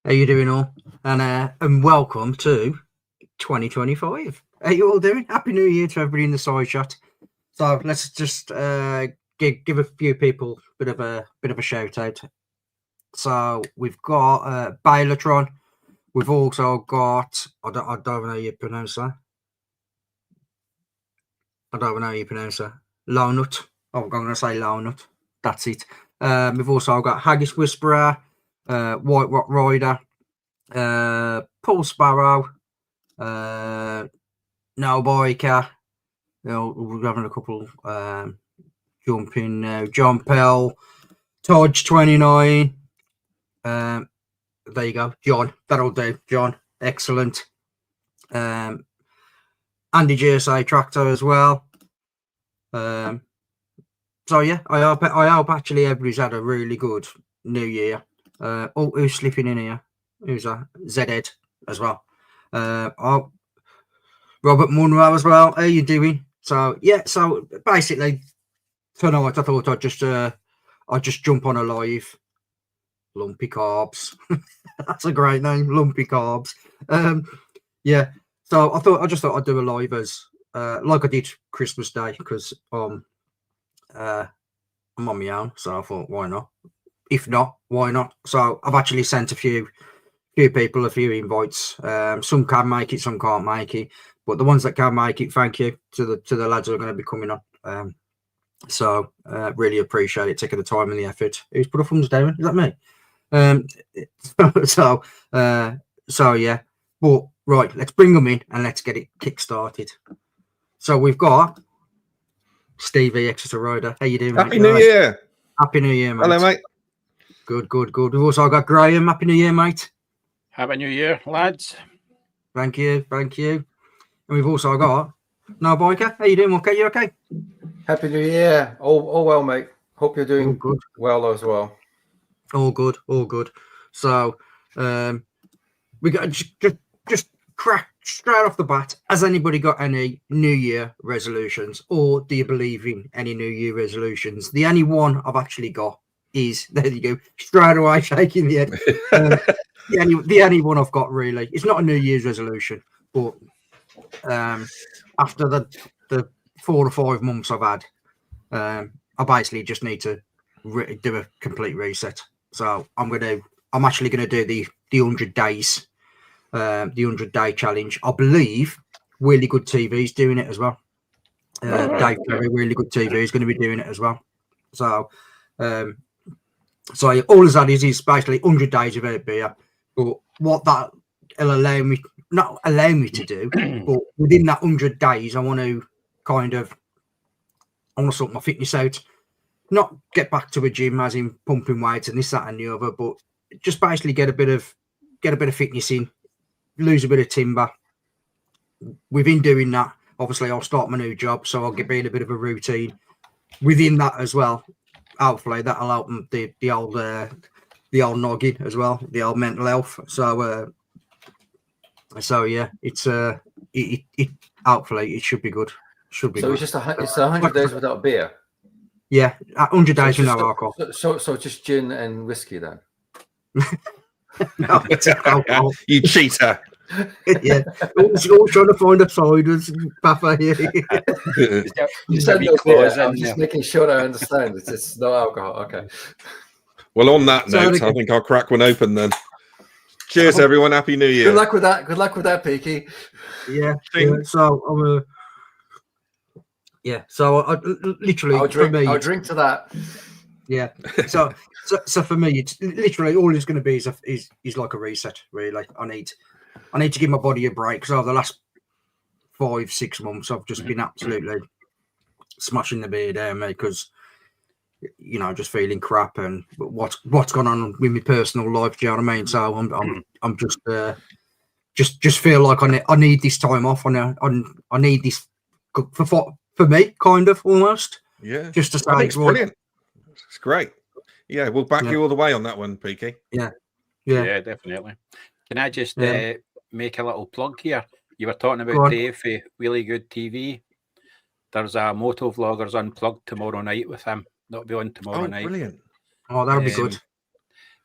How you doing all? And welcome to 2025. How you all doing? Happy New Year to everybody in the side shot. So let's just give a few people a bit of a shout out. So we've got Bailatron. We've also got I don't know how you pronounce that. I don't know how you pronounce that. Lownut. I'm going to say Lownut. That's it. We've also got Haggis Whisperer, White Rock Rider, Paul Sparrow, No Biker. You know, we're having a couple jumping now. John Pell, Todge 29. There you go, John. That'll do, John. Excellent. Andy GSA Tractor as well. So yeah, I hope actually everybody's had a really good New Year. Oh, who's slipping in here? Who's that? Zed as well. Oh, Robert Munro as well. How you doing? So yeah, so basically tonight I thought I'd just jump on a live. Lumpy Carbs. That's a great name, Lumpy Carbs. Yeah. So I just thought I'd do a live as like I did Christmas Day because I'm on my own. So I thought, why not? If not, why not? So I've actually sent a few people a few invites. Some can make it, some can't make it. But the ones that can make it, thank you to the lads who are going to be coming on. So really appreciate it, taking the time and the effort. Who's put a thumbs down? Is that me? So yeah. But right, let's bring them in and let's get it kick started. So we've got Stevie Exeter Rider. How you doing? Happy New Year. Happy New Year, mate. Hello, mate. Good. We've also got Graham. Happy New Year, mate. Happy New Year, lads. Thank you. And we've also got No Biker. How you doing? Okay, you okay? Happy New Year. All well, mate. Hope you're doing good. Well as well. All good. So we got just crack straight off the bat. Has anybody got any New Year resolutions, or do you believe in any New Year resolutions? The only one I've actually got is, there you go, straight away shaking the head. The only one I've got really, it's not a New Year's resolution, but after the 4 or 5 months I've had, I basically just need to do a complete reset. So I'm actually gonna do the 100 days, the 100-day challenge. I believe Really Good TV is doing it as well. Dave Ferry, Really Good TV is going to be doing it as well. So so all of that is basically 100 days without beer. But what that will not allow me to do, but within that 100 days, I want to sort my fitness out. Not get back to a gym as in pumping weights and this, that, and the other, but just basically get a bit of fitness in, lose a bit of timber. Within doing that, obviously I'll start my new job, so I'll be in a bit of a routine within that as well. Hopefully that'll help the old noggin as well, the old mental health. So yeah, it's it hopefully it should be good. Should be. So good. It's 100 days without beer. Yeah, 100 days with no alcohol. So just gin and whiskey then. No, it's alcohol. You cheater. Yeah, all trying to find a ciders, Papa here. You said no beer. I'm just making sure I understand. It's no alcohol. Okay. Well, on that note, I think I'll crack one open then. Cheers, everyone. Happy New Year. Good luck with that, Peaky. Yeah. So I'm So I literally I'll drink to that. Yeah. So for me, it's literally all it's going to be is like a reset. Really, I need to give my body a break because over the last 5-6 months, I've just been absolutely smashing the beer down, mate. Because just feeling crap and what's gone on with my personal life. Do you know what I mean? So I'm just feel like I need this time off. I need this for me, kind of almost. Yeah, Just to say, I think it's brilliant. It's great. Yeah, we'll back you all the way on that one, Peaky. Yeah, definitely. Can I just make a little plug here? You were talking about Dave for Really Good TV. There's a Moto Vloggers Unplugged tomorrow night with him. That'll be on tomorrow night. Brilliant. Oh, that'll be good.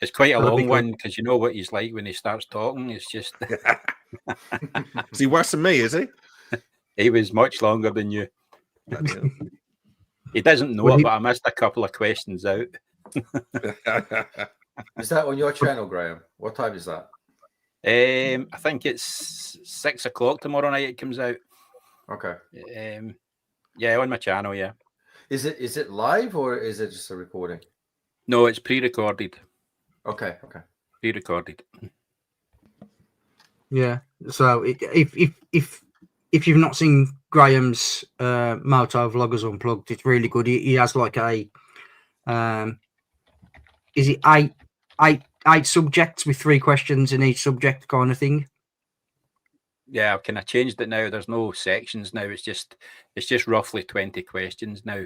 It's quite a long one because you know what he's like when he starts talking. It's just. Is he worse than me, is he? He was much longer than you. He doesn't know it, but I missed a couple of questions out. Is that on your channel, Graham? What time is that? I think it's 6 o'clock tomorrow night. It comes out. Okay. On my channel. Yeah. Is it live or is it just a recording? No, it's pre-recorded. Okay. Pre-recorded. Yeah. So if you've not seen Graham's Moto Vloggers Unplugged, it's really good. He has like a is it eight subjects with 3 questions in each subject kind of thing? Yeah, I've kind of changed it now. There's no sections now. It's just roughly 20 questions now.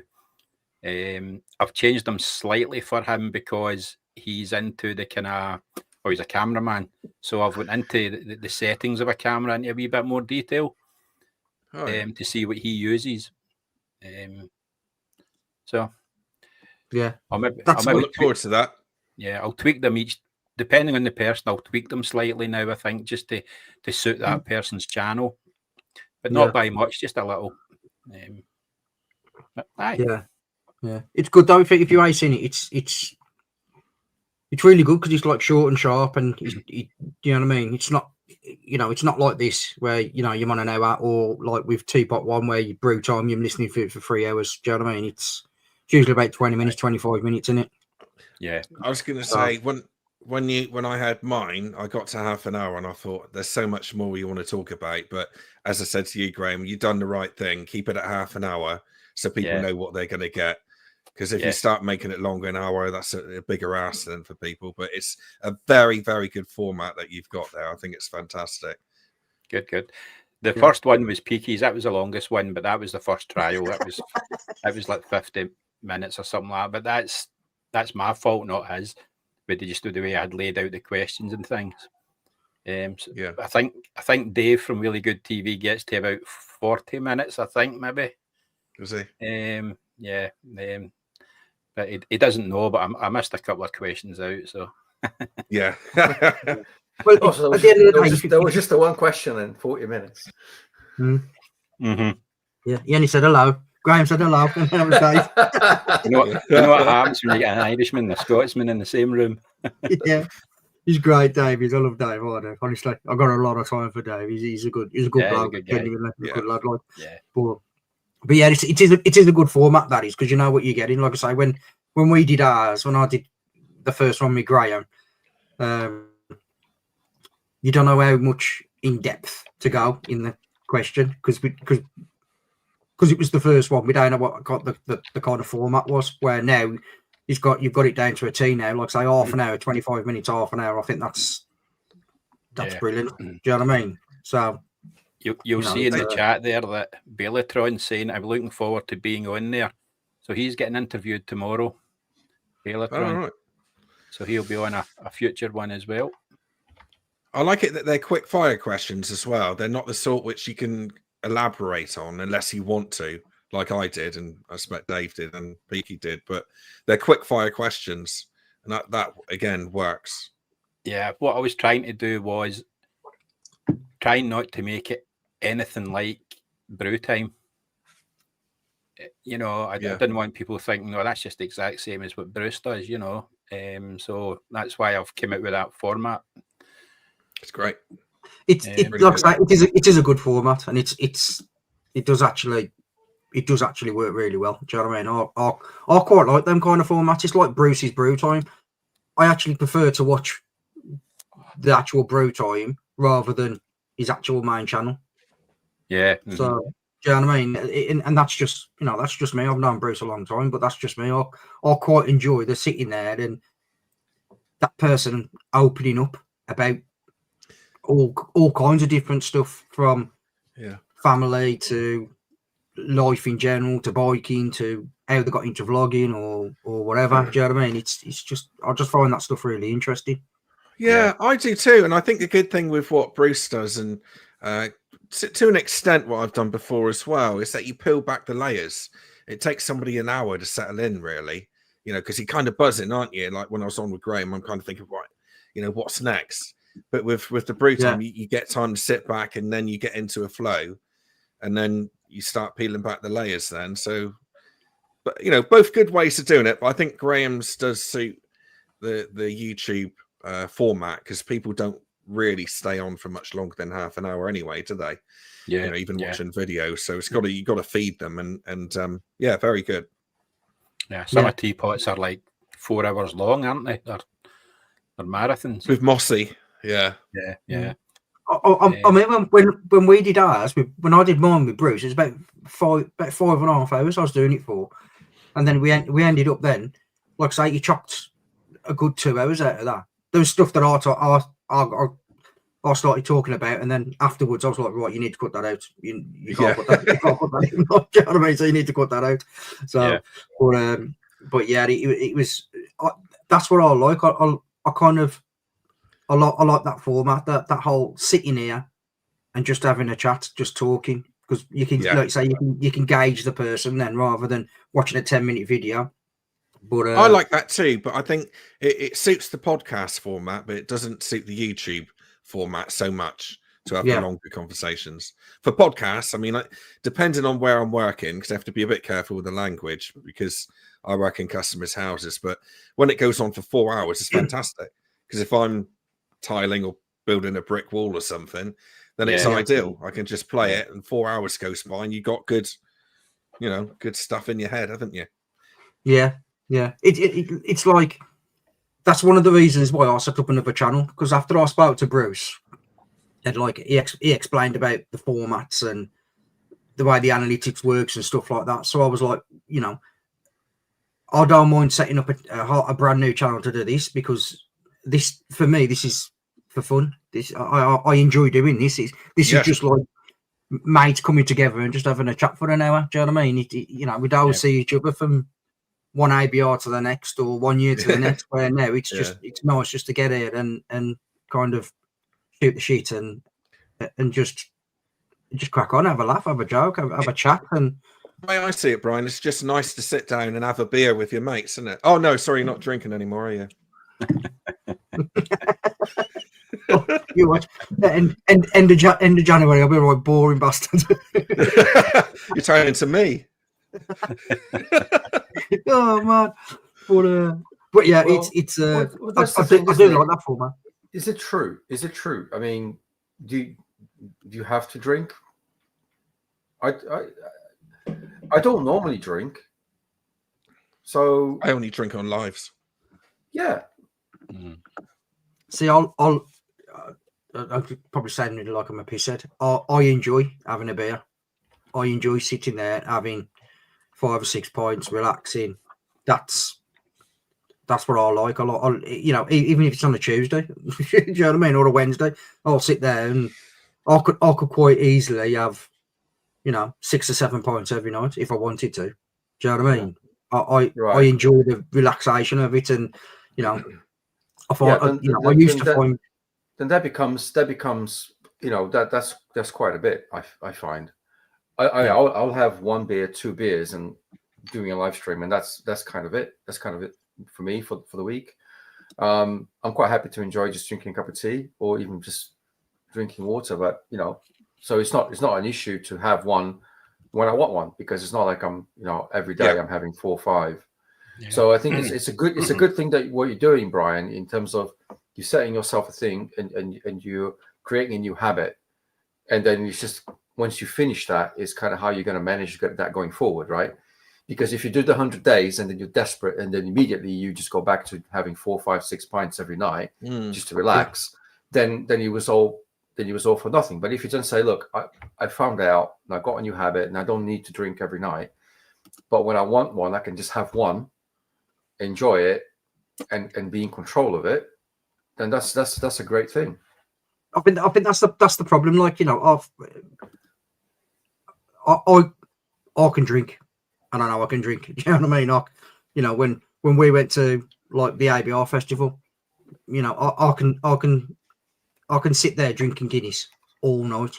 I've changed them slightly for him because he's into the kind of, he's a cameraman. So I've went into the settings of a camera into a wee bit more detail to see what he uses. So yeah, I'll look forward to that. Yeah, I'll tweak them each, depending on the person. I'll tweak them slightly now, I think, just to suit that person's channel, but not by much, just a little. Yeah, it's good though. If you ain't seen it, it's really good because it's like short and sharp, and you know what I mean. It's not, it's not like this where you want to know or like with Teapot One where you brew time, you're listening for 3 hours. Do you know what I mean? It's usually about 20 minutes, 25 minutes, isn't it? Yeah, I was going to say when I had mine, I got to half an hour and I thought there's so much more you want to talk about. But as I said to you, Graham, you've done the right thing. Keep it at half an hour so people know what they're going to get. Because if you start making it longer, an hour, that's a bigger ask then for people. But it's a very, very good format that you've got there. I think it's fantastic. Good. The first one was Peaky's. That was the longest one, but that was the first trial. That was like 50 minutes or something like that. But that's my fault, not his. But just the way I had laid out the questions and things. I think Dave from Really Good TV gets to about 40 minutes. I think maybe. Does he? But he doesn't know. But I missed a couple of questions out. So. Yeah. Well, at the end of the day, there was just the one question in 40 minutes. Mm-hmm. Yeah, he only said hello. Graham said hello, and then it was Dave. You know what happens when you get an Irishman and a Scotsman in the same room? Yeah, he's great, Dave. I love Dave. Honestly, I've got a lot of time for Dave. He's a good bloke. Genuinely, a good lad. But yeah, it is a good format, that is, because you know what you're getting. Like I say, when we did ours, when I did the first one with Graham, you don't know how much in depth to go in the question because it was the first one. We don't know what the kind of format was. Where now you've got it down to a T now. Like say half an hour, 25 minutes, half an hour. I think that's brilliant. Do you know what I mean? So you'll see in the chat there that Belatron's saying I'm looking forward to being on there. So he's getting interviewed tomorrow. Belatron. Right. So he'll be on a future one as well. I like it that they're quick fire questions as well. They're not the sort which you can elaborate on unless you want to, like I did, and I expect Dave did, and Peaky did. But they're quick fire questions, and that again works. Yeah, what I was trying to do was trying not to make it anything like brew time. I didn't want people thinking, no, that's just the exact same as what Bruce does. So that's why I've come out with that format. It's great. It is a good format, and it does actually work really well. Do you know what I mean? I quite like them kind of formats. It's like Bruce's Brew Time. I actually prefer to watch the actual Brew Time rather than his actual main channel. Yeah. Mm-hmm. So do you know what I mean? And that's just me. I've known Bruce a long time, but that's just me. I quite enjoy the sitting there and that person opening up about all kinds of different stuff from family to life in general, to biking, to how they got into vlogging or whatever. Do you know what I mean? It's just, I just find that stuff really interesting. Yeah, I do too. And I think the good thing with what Bruce does, and to an extent what I've done before as well, is that you peel back the layers. It takes somebody an hour to settle in, really, because you're kind of buzzing, aren't you? Like when I was on with Graham, I'm kind of thinking, right, what's next? But with the brew time, you get time to sit back, and then you get into a flow, and then you start peeling back the layers then. So, but, both good ways of doing it. But I think Graham's does suit the YouTube format, because people don't really stay on for much longer than half an hour anyway, do they? Yeah, even watching videos. So you got to feed them, and yeah, very good. Yeah, some of teapots are like 4 hours long, aren't they? They're marathons. With Mossy, yeah. I mean, when we did ours, when I did mine with Bruce, it was about 5.5 hours I was doing it for, and then we ended up then, like I say, you chopped a good 2 hours out of that. There was stuff that I started talking about, and then afterwards I was like, right, you need to cut that out. You can't put that. You can't put that in. You know what I mean? So you need to cut that out. So, but yeah, it was. That's what I like. I like that format. That whole sitting here and just having a chat, just talking, because you can, like say, you can gauge the person then, rather than watching a 10-minute video. But I like that too. But I think it suits the podcast format, but it doesn't suit the YouTube format so much to have the longer conversations. For podcasts, I mean, depending on where I'm working, because I have to be a bit careful with the language, because I work in customers' houses. But when it goes on for 4 hours, it's fantastic, because if I'm tiling or building a brick wall or something, then it's ideal. I can just play it, and 4 hours goes by, and you got good stuff in your head, haven't you? Yeah. It's like, that's one of the reasons why I set up another channel, because after I spoke to Bruce, and like he explained about the formats and the way the analytics works and stuff like that. So I was like, I don't mind setting up a brand new channel to do this, because this, for me, this is for fun. This I enjoy doing this. This is just like mates coming together and just having a chat for an hour. Do you know what I mean? We'd always see each other from one ABR to the next, or 1 year to the next. Where now it's just it's nice just to get here and kind of shoot the shit and just crack on, have a laugh, have a joke, have a chat. And the way I see it, Brian, it's just nice to sit down and have a beer with your mates, isn't it? Oh no, sorry, you're not drinking anymore, are you? You watch end of January, I'll be a right boring bastard. You're turning to me. Oh man, but yeah, well, it's I do like that format. Is it true? I mean, do you have to drink? I don't normally drink, so I only drink on lives. Yeah. See, I'll probably sound like I'm a pisshead. I enjoy having a beer. I enjoy sitting there having 5 or 6 pints, relaxing. That's what I like. I like, even if it's on a Tuesday, do you know what I mean, or a Wednesday, I'll sit there and I could quite easily have, 6 or 7 pints every night if I wanted to. Do you know what I mean? I enjoy the relaxation of it, and I find I used to find. Then that becomes that's quite a bit. I find. I'll have 1 beer, 2 beers, and doing a live stream, and that's kind of it. That's kind of it for me for the week. I'm quite happy to enjoy just drinking a cup of tea or even just drinking water, but so it's not an issue to have one when I want one, because it's not like I'm every day I'm having 4 or 5. Yeah. So I think it's a good thing that what you're doing, Brian, in terms of you're setting yourself a thing and you're creating a new habit, and then it's just once you finish that is kind of how you're going to manage that going forward, right? Because if you do the 100 days and then you're desperate and then immediately you just go back to having 4, 5, 6 pints every night just to relax, then it was all for nothing. But if you just say, look, I found out and I got a new habit and I don't need to drink every night, but when I want one, I can just have one, enjoy it, and be in control of it, then that's a great thing. I think that's the problem. Like, I can drink, and I know I can drink. Do you know what I mean? When we went to like the ABR festival, I can sit there drinking Guinness all night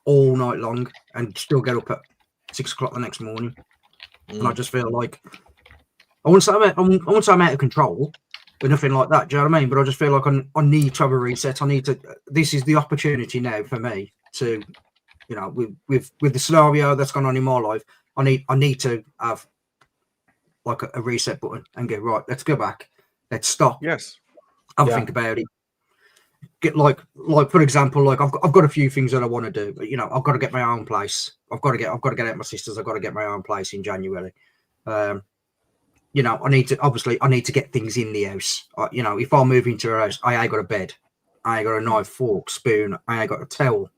long, and still get up at 6 o'clock the next morning. And I just feel like I won't say I'm out of control or nothing like that. Do you know what I mean? But I just feel like I need to have a reset. This is the opportunity now for me to, with the scenario that's gone on in my life, I need to have like a reset button and go, right, let's go back. Let's stop. Yes. Have a think about it. Get like for example, like I've got a few things that I want to do, but I've got to get my own place. I've got to get out my sisters. I've got to get my own place in January. I need to get things in the house. If I move into a house, I ain't got a bed, I ain't got a knife, fork, spoon, I ain't got a towel,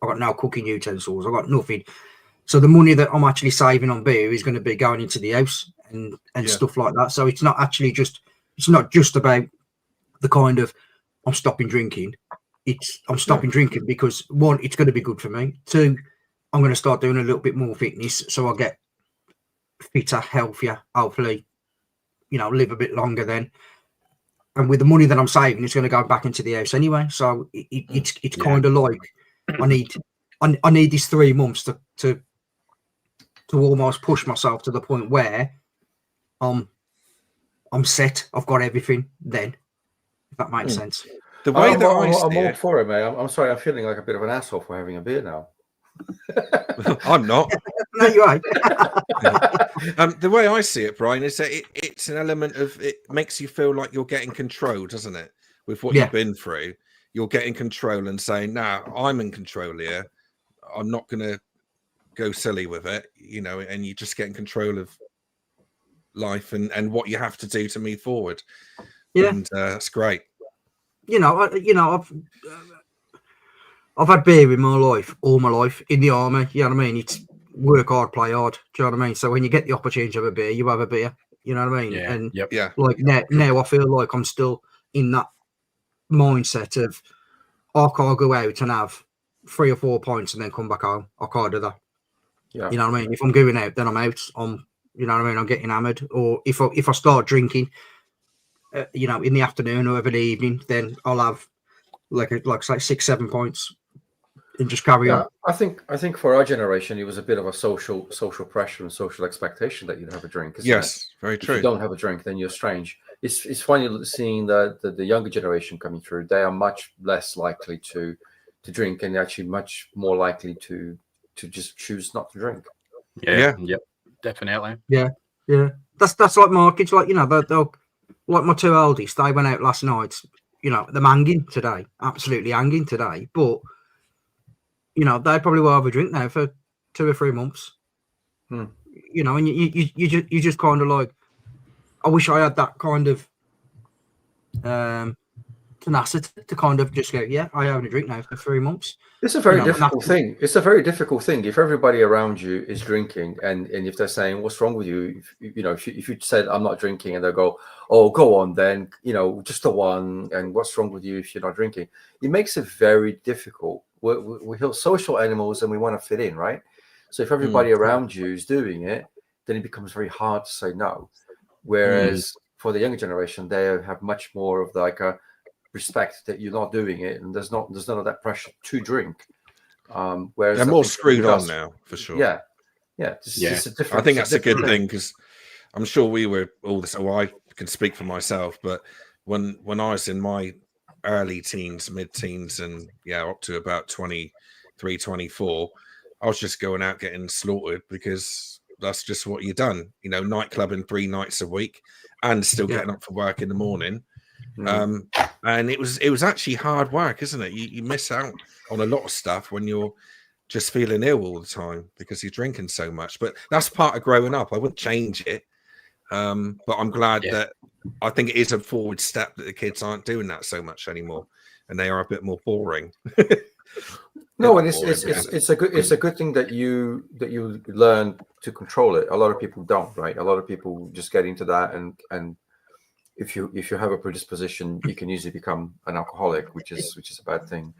I got no cooking utensils, I got nothing. So the money that I'm actually saving on beer is going to be going into the house and stuff like that. So it's not just about the kind of I'm stopping drinking. I'm stopping drinking because one, it's going to be good for me. Two, I'm going to start doing a little bit more fitness, so I'll get fitter, healthier, hopefully, live a bit longer then. And with the money that I'm saving, it's going to go back into the house anyway. So it's kind of like I need these 3 months to almost push myself to the point where I'm set. I've got everything then. If that makes sense. The way I'm all for it, mate. I'm sorry. I'm feeling like a bit of an asshole for having a beer now. I'm not. No, you're right. The way I see it, Brian, is that it's an element of it makes you feel like you're getting control, doesn't it? With what you've been through, you're getting control and saying, "Nah, I'm in control here. I'm not going to go silly with it," and you're just getting control of life and what you have to do to move forward. Yeah, and that's great. I've had beer in my life, all my life, in the army. You know what I mean? It's work hard, play hard. Do you know what I mean? So when you get the opportunity to have a beer, you have a beer. You know what I mean? Yeah. And like now I feel like I'm still in that mindset of I can't go out and have 3 or 4 pints and then come back home. I can't do that. Yeah. You know what I mean? If I'm going out, then I'm out. You know what I mean? I'm getting hammered. Or if I start drinking, in the afternoon or over the evening, then I'll have like 6-7 pints and just carry on. I think for our generation, it was a bit of a social pressure and social expectation that you'd have a drink. Yes, very true. If you don't have a drink, then you're strange. It's funny seeing the younger generation coming through. They are much less likely to drink, and actually much more likely to just choose not to drink. Yeah, definitely. Yeah. That's like my kids. Like they'll like my 2 oldest. They went out last night. They're hanging today, absolutely hanging today. But they probably will have a drink now for 2 or 3 months. And you just kind of like, I wish I had that kind of tenacity to kind of just go, yeah, I have a drink now for 3 months. It's a very difficult thing. It's a very difficult thing. If everybody around you is drinking, and if they're saying, "What's wrong with you?" If you said, "I'm not drinking," and they'll go, "Oh, go on then," just the one. And what's wrong with you if you're not drinking? It makes it very difficult. We're social animals, and we want to fit in, right? So if everybody around you is doing it, then it becomes very hard to say no. Whereas for the younger generation, they have much more of like a respect that you're not doing it, and there's none of that pressure to drink. Whereas they're more screwed on now, for sure. Yeah. It's a different, I think that's a good thing, because I'm sure we were all this. Oh, I can speak for myself, but when I was in my early teens, mid-teens, and up to about 23, 24, I was just going out getting slaughtered because that's just what you done. Nightclubbing 3 nights a week and still getting up for work in the morning. And it was actually hard work, isn't it? You miss out on a lot of stuff when you're just feeling ill all the time because you're drinking so much. But that's part of growing up. I wouldn't change it. But I'm glad that I think it is a forward step that the kids aren't doing that so much anymore, and they are a bit more boring. No, and it's a good thing that you learn to control it. A lot of people don't, right? A lot of people just get into that, and if you have a predisposition, you can easily become an alcoholic, which is a bad thing.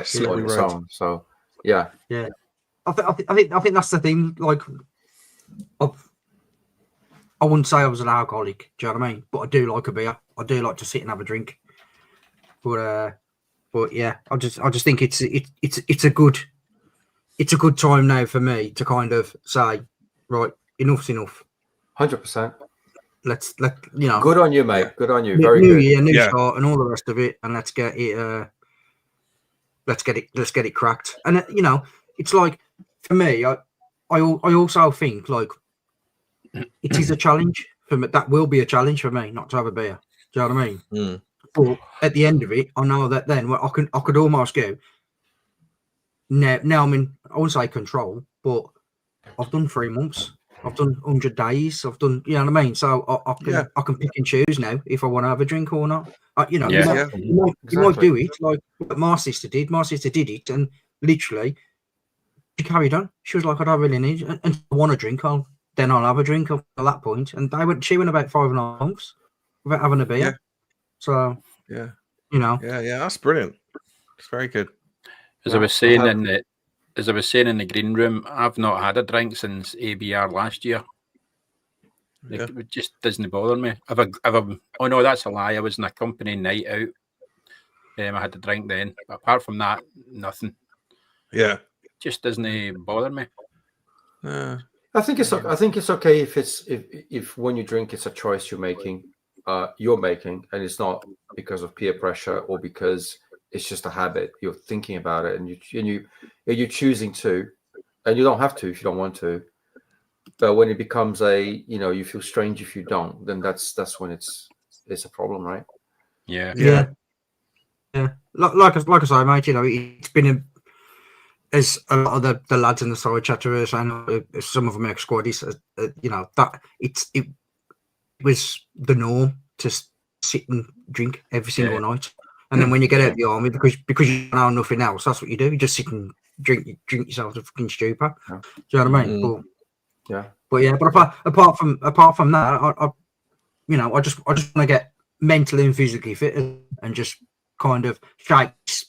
Slippery road. So yeah. I think that's the thing. Like, I wouldn't say I was an alcoholic. Do you know what I mean? But I do like a beer. I do like to sit and have a drink. But yeah, I just think it's a good time now for me to kind of say, right, enough's enough. 100%. Let Good on you, mate. Good on you. New Very good. year, new start, and all the rest of it, and let's get it cracked. And it's like, for me, I also think like it is a challenge for me. That will be a challenge for me not to have a beer. Do you know what I mean? But at the end of it, I know that then I could almost go. Now I'm in, I wouldn't say control, but I've done 3 months. I've done 100 days. I've done, you know what I mean? So I can pick and choose now if I want to have a drink or not. You might do it like what my sister did. My sister did it, and literally she carried on. She was like, I don't really need it. And I want a drink, I'll have a drink up to that point. And she went about 5.5 months without having a beer. Yeah. So yeah, that's brilliant. It's very good. As I was saying in the green room, I've not had a drink since ABR last year. It just doesn't bother me. Oh no, that's a lie. I was in a company night out. I had to drink then. But apart from that, nothing. Yeah, it just doesn't bother me. I think it's okay if when you drink, it's a choice you're making, and it's not because of peer pressure or because it's just a habit. You're thinking about it, and you're choosing to, and you don't have to if you don't want to. But when it becomes you feel strange if you don't, then that's when it's a problem, right? Yeah. Like I say, mate, it's been as a lot of the lads in the side chatterers, and some of them ex squaddies, that it was the norm to sit and drink every single night. And then when you get out of the army, because you know nothing else, that's what you do. You just sit and drink yourself to fucking stupor. Do you know what I mean? But apart from that, I just want to get mentally and physically fit and just kind of shake this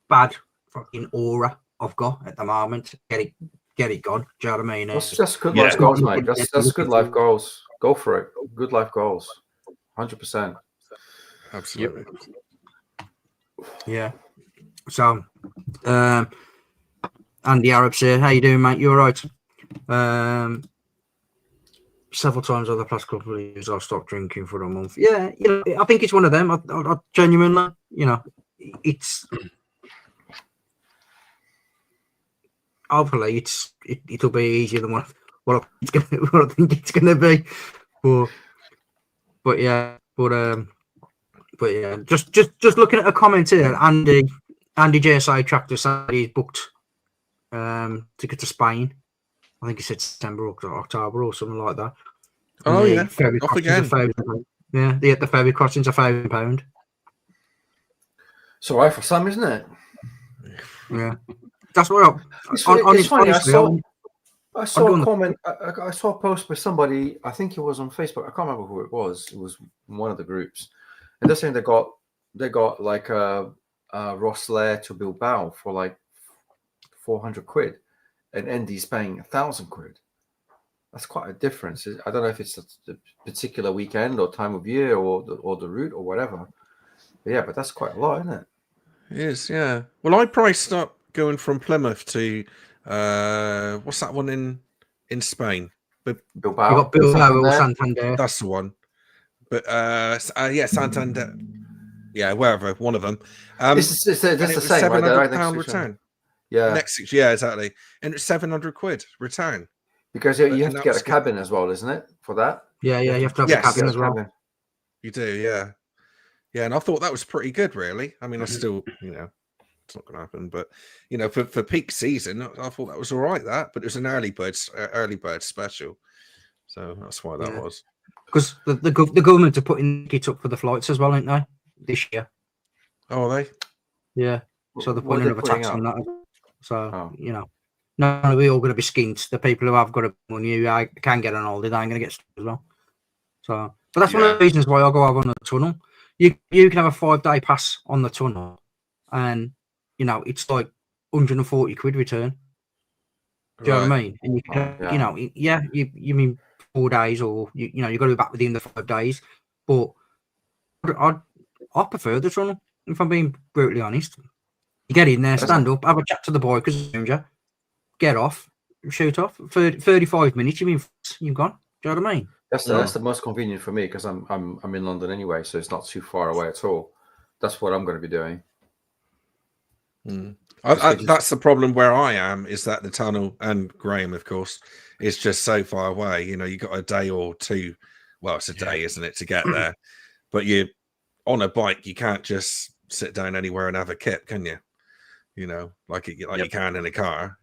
bad fucking aura I've got at the moment. Get it gone. Do you know what I mean? That's good life goals, mate. That's good life goals. Go for it. Good life goals. 100%. Absolutely. Yeah. So, Andy Arab's here. How you doing, mate? You all right? Several times over the past couple of years, I've stopped drinking for a month. Yeah, I think it's one of them. I genuinely, it's hopefully it'll be easier than what I think it's gonna be. But yeah, just looking at a comment here, Andy JSI Tractor said he's booked to go to Spain. I think he said September or October or something like that. Oh yeah, off again. The ferry crossing's £1,000. It's all right for some, isn't it? Yeah, that's what. It's funny. I saw a comment. I saw a post by somebody. I think it was on Facebook. I can't remember who it was. It was one of the groups, and they're saying they got like a Rosslare to Bilbao for like 400 quid, and Andy's paying 1,000 quid. That's quite a difference. I don't know if it's a particular weekend or time of year or the route or whatever. But but that's quite a lot, isn't it? It is, yeah. Well, I priced up going from Plymouth to what's that one in Spain? Bilbao. You got Bilbao or Santander. That's the one. But Santander. Yeah, wherever, one of them. It's the same, right? £700 return. Yeah. Exactly. And it's 700 quid return. Because you have to get a cabin as well, isn't it? For that? Yeah, you have to have a cabin as well. You do, yeah. Yeah, and I thought that was pretty good, really. I mean, I still, it's not going to happen, but for peak season, I thought that was all right. But it was an early bird special, so that's why that was. Because the government are putting it up for the flights as well, aren't they? This year. Oh, are they? Yeah. So they're putting another tax on that. So no, we're all going to be skint. The people who have got a money, who can get an holiday, they're going to get stuck as well. So, but that's one of the reasons why I go over on the tunnel. You can have a 5-day pass on the tunnel, and it's like 140 quid return. Do you know what Right. I mean? And you can, Yeah. you know, you mean 4 days, or you know, you've got to be back within the 5 days. But I prefer the tunnel, if I'm being brutally honest. You get in there, stand up, have a chat to the bikers, get off, shoot off. 35 minutes, you've gone. Do you know what I mean? That's the most convenient for me because I'm in London anyway, so it's not too far away at all. That's what I'm going to be doing. That's the problem where I am, is that the tunnel, and Graham, of course, is just so far away. You know, you got a day or two. Well, it's a day, isn't it, to get there? But you on a bike, you can't just sit down anywhere and have a kip, can you? You know, like you can in a car.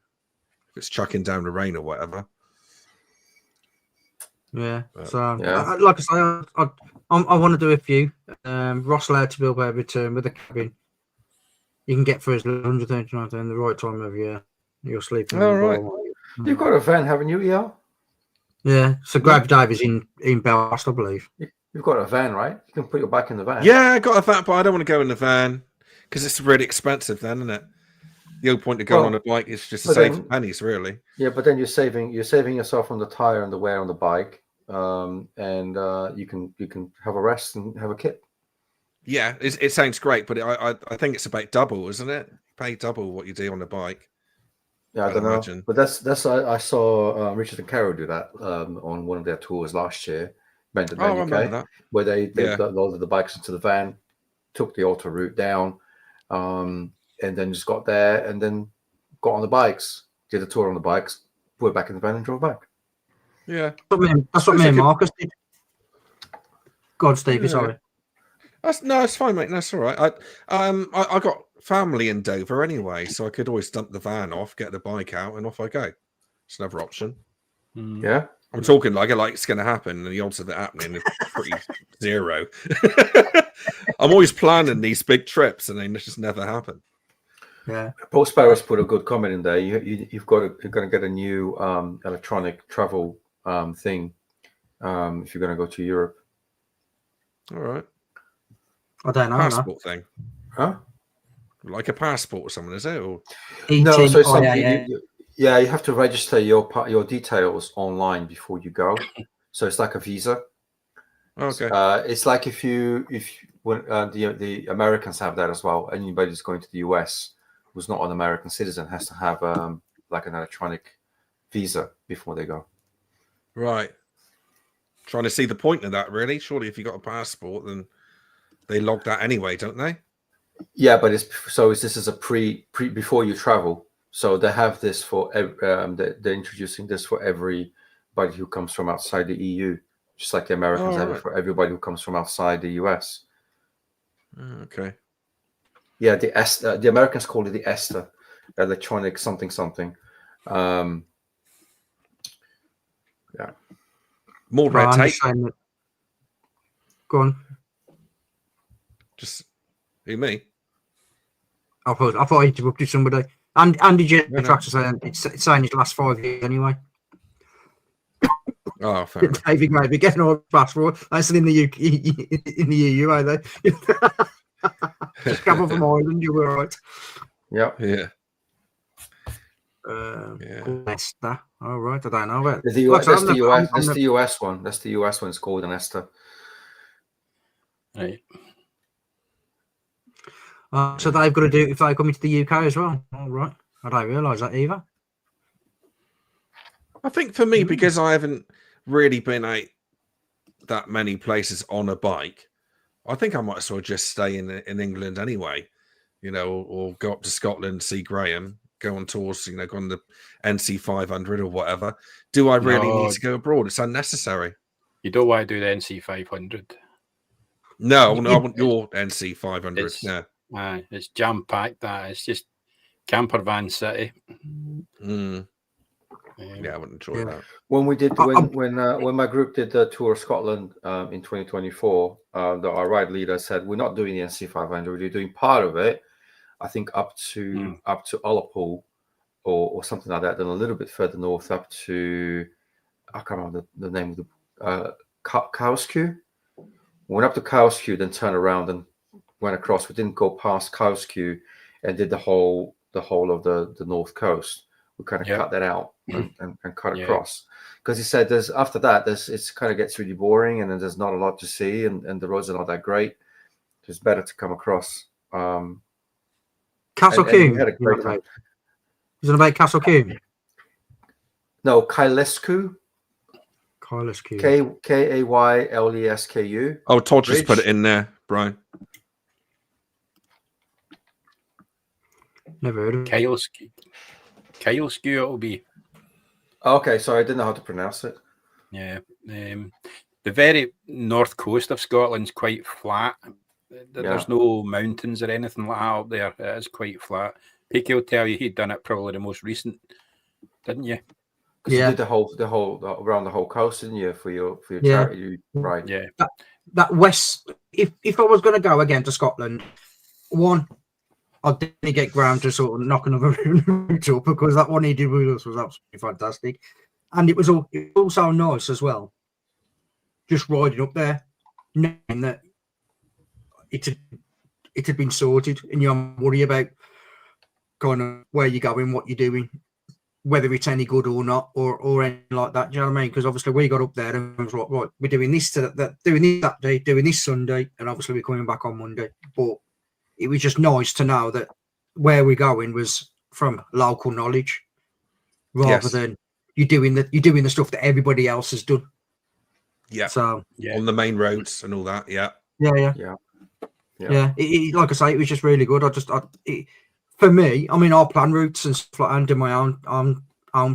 If it's chucking down the rain or whatever. Yeah. So, Yeah. like I say, I want to do a few. Ross allowed to build a return with a cabin. You can get for as little as 139 in the right time of year. You're sleeping. All right. You've got a van, haven't you, EL? Yeah. So Grab Dive is in Belfast, I believe. You've got a van, right? You can put your bike in the van. Yeah, I got a van, but I don't want to go in the van because it's really expensive then, isn't it? The whole point of going on a bike is just to save pennies, really. Yeah, but then you're saving yourself on the tire and the wear on the bike, and you can have a rest and have a kit. Yeah, it sounds great, but I think it's about double, isn't it? Pay double what you do on the bike. Yeah, I don't know, but that's I saw Richard and Carol do that on one of their tours last year, I remember that. where they loaded the bikes into the van, took the auto route down, and then just got there and then got on the bikes, did a tour on the bikes, put it back in the van and drove back. Yeah, that's what me and Marcus did. God, Stevie, sorry. It's fine, mate. That's all right. I got family in Dover anyway, so I could always dump the van off, get the bike out, and off I go. It's another option. Yeah, I'm talking like it's going to happen, and the odds of it happening are pretty zero. I'm always planning these big trips, and they just never happen. Yeah. Paul Sparrow's put a good comment in there. You're going to get a new electronic travel thing if you're going to go to Europe. All right. I don't know. Passport thing. Huh? Like a passport or something, is it? Or... No, so it's something. You have to register your details online before you go. So it's like a visa. Okay. It's like when the Americans have that as well. Anybody who's going to the US who's not an American citizen has to have like an electronic visa before they go. Right. Trying to see the point of that, really. Surely, if you got a passport, then they log that anyway, don't they? Yeah, but this is a pre before you travel. So they have this for they're introducing this for everybody who comes from outside the EU, just like the Americans have it for everybody who comes from outside the US. Okay. Yeah, the Americans call it the ESTA, electronic something. Yeah. More red tape. Go on. Just me. I thought I interrupted somebody. And Andy Tractor saying it's saying his last 5 years anyway. Oh, fair enough. David Gravy getting all passport. That's in the UK, in the EU, are they? Just come from Ireland, you were right. Yeah. Yeah. ESTA. All right, I don't know about that's the US one. That's the US one. It's called an ESTA. Right. So they've got to do it if they come into the UK as well. All right. I don't realise that either. I think for me, because I haven't really been out that many places on a bike, I think I might as well just stay in England anyway, you know, or go up to Scotland, see Graham, go on tours, you know, go on the NC 500 or whatever. Do I really need to go abroad? It's unnecessary. You don't want to do the NC 500. No, I want your NC 500. Yeah. It's jam packed. It's just camper van city. Yeah, I would enjoy that. When we did when my group did the tour of Scotland in 2024, our ride leader said we're not doing the NC 500. We're doing part of it. I think up to Ullapool or something like that. Then a little bit further north up to I can't remember the name of the Cowskew. Went up to Cowskew, then turned around and went across. We didn't go past Cowskew and did the whole of the north coast. we kind of cut that out and cut Yeah. across. Because he said after that it's kind of gets really boring, and then there's not a lot to see, and the roads are not that great. It's better to come across. Castle and we Coombe. had a great time. Is it about Castle Coombe? No, Kailescu. Kailes Coombe. Kaylesku. Oh, Todd just Bridge. put it in there, Brian. Never heard of it. Kailesku it'll be. Okay, sorry, I didn't know how to pronounce it. Yeah. The very north coast of Scotland's quite flat. There's no mountains or anything like that up there. It is quite flat. Peaky will tell you he'd done it probably the most recent, didn't you? Because you did the whole around the whole coast, didn't you, for your charity? Right. Yeah. That west. If I was going to go again to Scotland, one, I'd definitely get Graham to sort of knock another route up, because that one he did with us was absolutely fantastic, and it was also nice as well. Just riding up there, knowing that it had been sorted, and you don't worry about kind of where you're going, what you're doing, whether it's any good or not, or anything like that. Do you know what I mean? Because obviously we got up there and it was like, right, we're doing this doing this that day, doing this Sunday, and obviously we're coming back on Monday. But it was just nice to know that where we're going was from local knowledge, rather than you're doing the stuff that everybody else has done. Yeah. So on the main roads and all that. Yeah. Yeah. Like I say, it was just really good. For me, I mean, I'll plan routes and stuff like that and do my own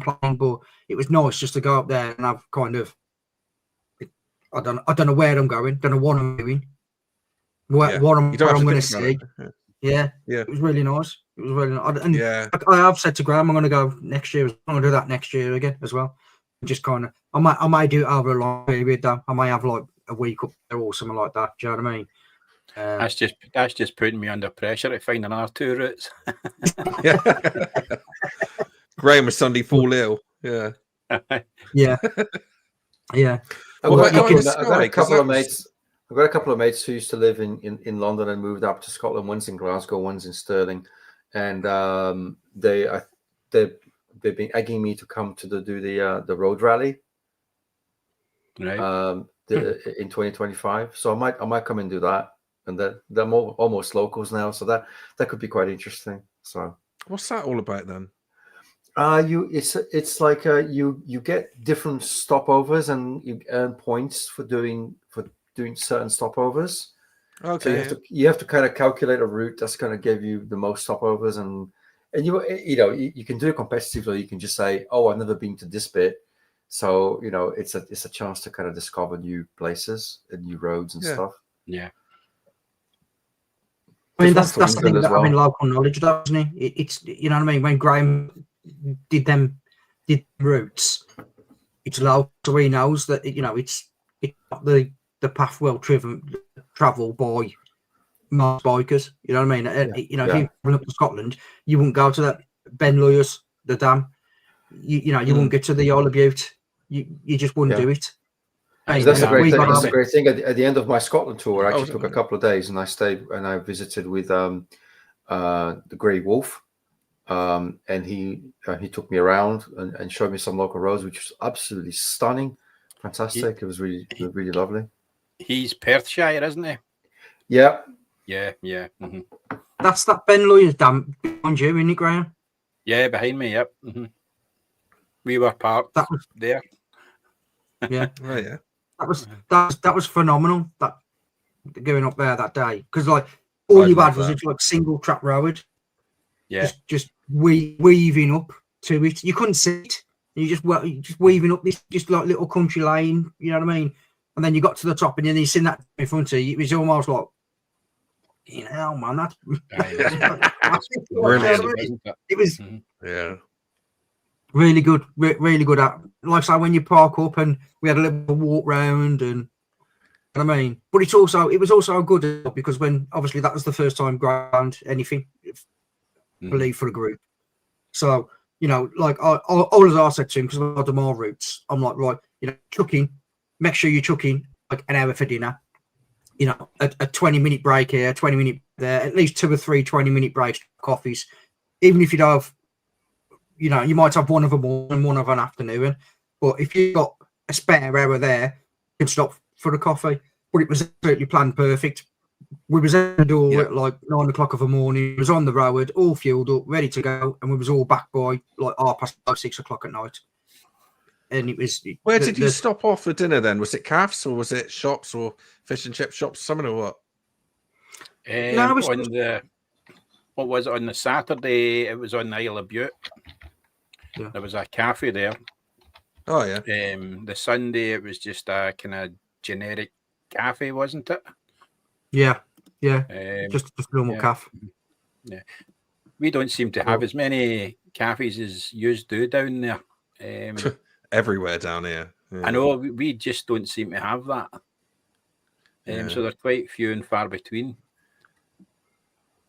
plan, but it was nice just to go up there and have kind of, I don't know where I'm going, don't know what I'm doing, what I'm going to see. Yeah, it was really nice. It was really nice. And I have said to Graham, I'm going to go next year. I'm going to do that next year again as well. Just kind of, I might do it over a long period though. I might have like a week up there or something like that. Do you know what I mean? That's just putting me under pressure to find another 2 routes. Graham was Sunday fall ill. Yeah. I've got a couple of mates. I've got a couple of mates who used to live in London and moved up to Scotland. One's in Glasgow, one's in Stirling, and they've been egging me to come to do the road rally. Right. In 2025. So I might come and do that. And they're almost locals now, so that could be quite interesting. So what's that all about then? It's like you get different stopovers and you earn points for doing certain stopovers. Okay. So you have to kind of calculate a route that's going to give you the most stopovers, and you can do it competitively, or you can just say, oh, I've never been to this bit. So it's a chance to kind of discover new places and new roads and stuff. Yeah. I mean, that's the thing about having local knowledge, doesn't it? It's you know what I mean. When Graham did routes, it's local, so he knows that it's not the path well traveled by most bikers. You know what I mean? If you went up to Scotland, you wouldn't go to that Ben Lewis, the dam. You wouldn't get to the Isle of Bute. You just wouldn't do it. That's a great thing. That's a great thing. At the end of my Scotland tour, I actually took a couple of days and I stayed and I visited with the Grey Wolf, and he took me around and showed me some local roads, which was absolutely stunning, fantastic. It was really lovely. He's Perthshire, isn't he? Yeah. Yeah. Mm-hmm. That's that Ben Lewis dam behind you, isn't it, Graham? Yeah, behind me. Yep. Mm-hmm. We were parked there. Yeah. Oh yeah. That was phenomenal. That going up there that day, because like all you had was it's like single track road. Yeah. Just weaving up to it. You couldn't see it. You just weaving up this just like little country lane. You know what I mean? And then you got to the top, and then you seen that in front of you. It was almost like, man, that's brilliant. It was really good, really good at, like I say, when you park up, and we had a little walk round, and I mean, but it was also good because when obviously that was the first time ground anything, I believe, for a group. So like all as I said to him, because I had more routes, I'm like, right, chucking, make sure you're chucking like an hour for dinner. A 20-minute break here, 20-minute there, at least 2 or 3 20-minute breaks, coffees. Even if you don't have you know, you might have one of a morning and one of an afternoon, but if you've got a spare hour there, you can stop for a coffee. But it was absolutely planned perfect. We was at the door at like 9 o'clock of the morning. It was on the road, all fueled up, ready to go, and we was all back by like 5:30, 6 o'clock at night. And it was. Where did you stop off for dinner then? Was it calves or was it shops or fish and chip shops, something or what? No, what was it on the Saturday? It was on the Isle of Bute. Yeah. There was a cafe there. Oh yeah. The Sunday it was just a kind of generic cafe, wasn't it? Yeah. Just normal cafe. Yeah. We don't seem to have as many cafes as you do down there. Everywhere down here. Yeah. I know we just don't seem to have that. So they're quite few and far between.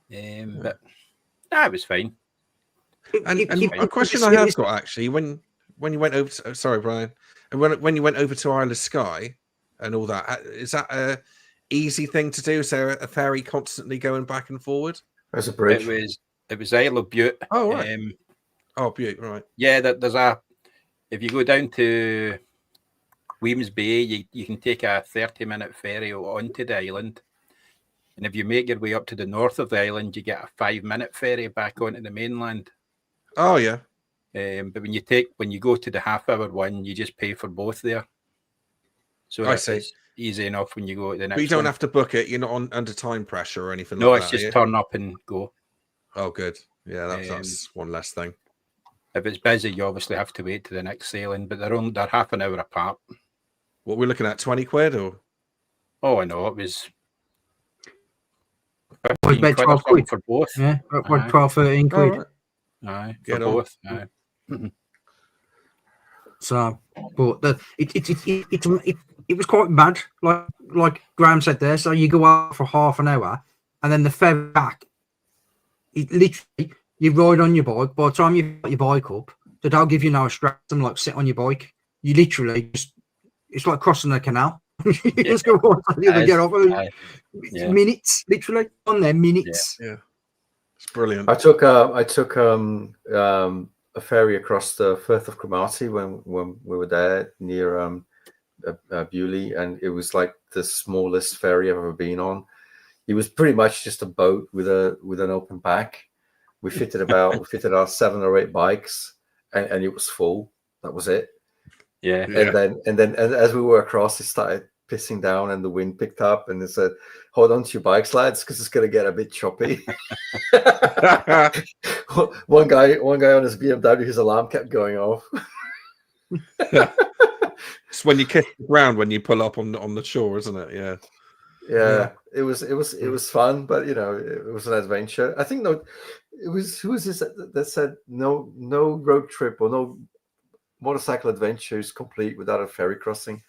But it was fine. And a question I have got actually, when you went over to, sorry Brian, and when you went over to Isle of Skye and all that, is that a easy thing to do? Is there a ferry constantly going back and forward? There's a bridge. It was Isle of Bute. Oh right. Bute, right. Yeah, there's if you go down to Weems Bay, you can take a 30-minute ferry onto the island. And if you make your way up to the north of the island, you get a 5-minute ferry back onto the mainland. Oh yeah. But when you go to the half-hour one, you just pay for both there. So I see. It's easy enough when you go to the next. But you don't one. have to book it. You're not under time pressure or anything. No, like it's that, just turn up and go. Oh, good. Yeah, that's one less thing. If it's busy, you obviously have to wait to the next sailing, but they're half an hour apart. What we're looking at, 20 quid or? Oh, I know, it was. About 12 quid for both. Yeah, 12, 13 quid. Oh, right. Aye, Get for on. both. Aye. So, but it was quite bad, like Graham said there. So you go out for half an hour, and then the ferry back. It literally, you ride on your bike. By the time you got your bike up, they don't give you no straps and like sit on your bike. You literally it's like crossing a canal. You just go on the other, get off. Minutes, literally on there, minutes. Yeah, it's brilliant. I took a ferry across the Firth of Cromarty when we were there near Bewley, and it was like the smallest ferry I've ever been on. It was pretty much just a boat with an open back. We fitted our 7 or 8 bikes, and it was full. That was it. Yeah. And then as we were across, it started pissing down, and the wind picked up, and it said, "Hold on to your bikes, lads, because it's going to get a bit choppy." one guy on his BMW, his alarm kept going off. It's when you kiss the ground when you pull up on the shore, isn't it? Yeah. It was fun, but it was an adventure. I think it was who was this that said no road trip or no motorcycle adventure is complete without a ferry crossing.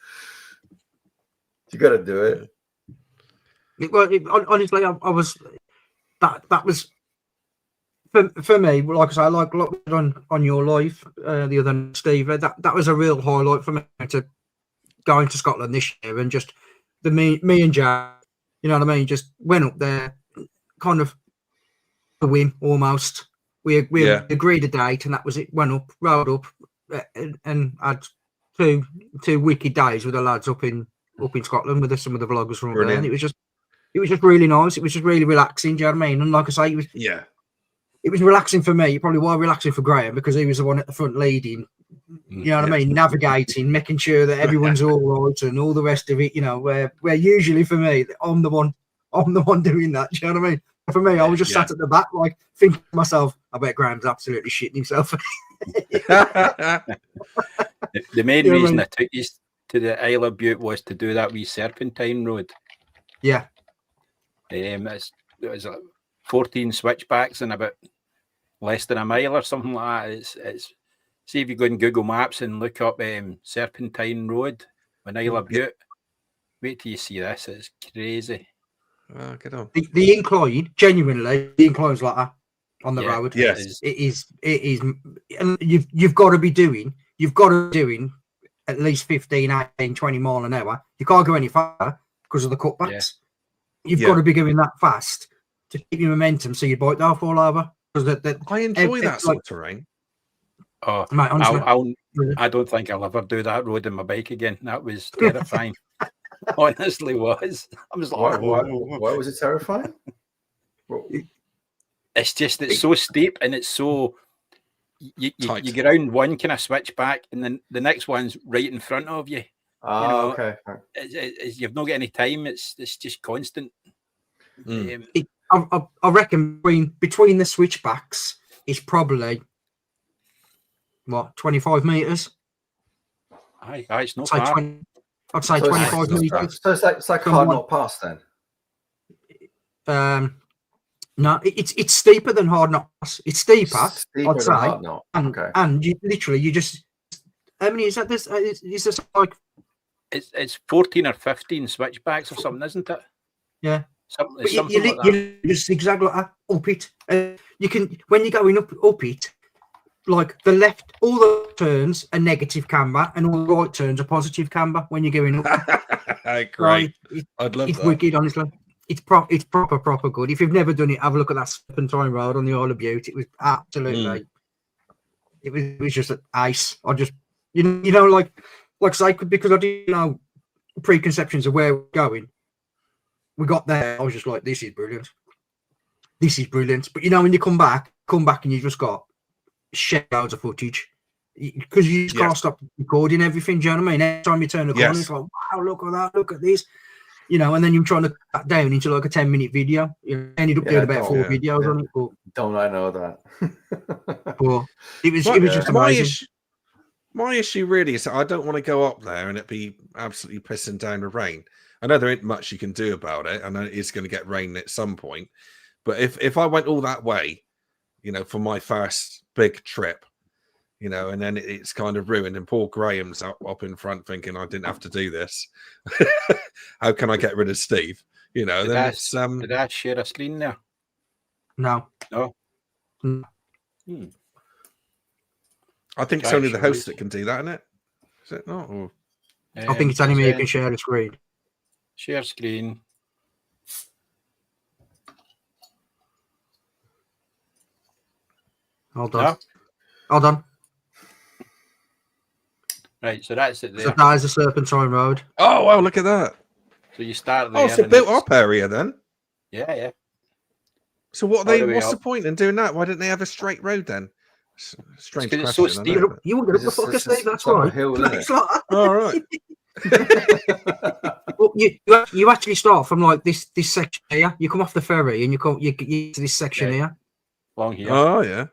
You got to do it. Honestly, I was that was for me. Like I say, like on your live the other night, Steve. That was a real highlight for me to go into Scotland this year, and just me and Jack, you know what I mean. Just went up there, kind of a whim almost. We agreed a date, and that was it. Went up, rode up, and had two wicked days with the lads up in Scotland with some of the vloggers from there, and it was just really nice. It was just really relaxing. Do you know what I mean? And like I say, it was relaxing for me. It probably was relaxing for Graham because he was the one at the front leading. You know what I mean? Navigating, making sure that everyone's all right, and all the rest of it. Where usually for me, I'm the one doing that. Do you know what I mean? For me, I was just sat at the back, like thinking to myself, "I bet Graham's absolutely shitting himself." The main reason I took you to the Isle of Bute was to do that wee serpentine road. Yeah. It was 14 switchbacks in about less than a mile or something like that. It's see if you go in Google Maps and look up Serpentine Road on Isle of Bute. Wait till you see this. It's crazy. Oh, get on. The incline, genuinely, the incline's like that on the road. Yes, it is, and you've got to be doing at least 15, 18, 20 mile an hour. You can't go any faster because of the cutbacks. You've got to be going that fast to keep your momentum, so your bike don't fall over. Because I enjoy that sort of terrain. Oh, Mate, honestly, I don't think I'll ever do that road on my bike again. That was terrifying. Honestly, was. I was like, why was it terrifying? It's so steep and it's so you get around one kind of switchback and then the next one's right in front of you. Okay. You've not got any time. It's just constant. I reckon between the switchbacks is probably what 25 meters. Aye, it's not far. I'd say 25 meters. So it's like hard not pass then. No, it's steeper than hard not pass. It's steeper, I'd say. Hard not. And you just. How many is that? This is this like. It's 14 or 15 switchbacks or something, isn't it? Yeah. Something like that. You just zigzag like that, up it. You can when you're going up it, like the left, all the turns are negative camber, and all the right turns are positive camber when you're going up. Great. I'd love it's that. Wicked, honestly. It's proper good. If you've never done it, have a look at that Serpentine Road on the Isle of Bute. It was absolutely. It was just ice. I just you know like say because I didn't know preconceptions of where we're going. We got there. I was just like, this is brilliant. This is brilliant. But when you come back and you just got shed loads of footage because you just can't stop recording everything. Do you know what I mean? Every time you turn the corner, it's like, wow, look at that, look at this. And then you're trying to cut down into like a 10-minute video. You ended up doing about 4 videos on it. But, don't I know that? But it was just amazing. My issue really is that I don't want to go up there and it be absolutely pissing down with rain. I know there ain't much you can do about it. I know it's going to get rain at some point. But if I went all that way, for my first big trip, and then it's kind of ruined and poor Graham's up in front thinking I didn't have to do this. How can I get rid of Steve? Did I share a screen there? No. I think it's only the host that can do that, isn't it? Is it not? Or... I think it's only me who can share the screen. Share screen. Hold on. Right, so that's it there. So that is the Serpentine Road. Oh, wow, look at that. So you start there. Oh, it's a built-up area then? Yeah. So what's the point in doing that? Why didn't they have a straight road then? Strange question. It's so steep. You wouldn't get up the fucker, Steve, that's right. It's like all right. Well, you actually start from like this section here. You come off the ferry and you to this section here. Long here. Oh yeah.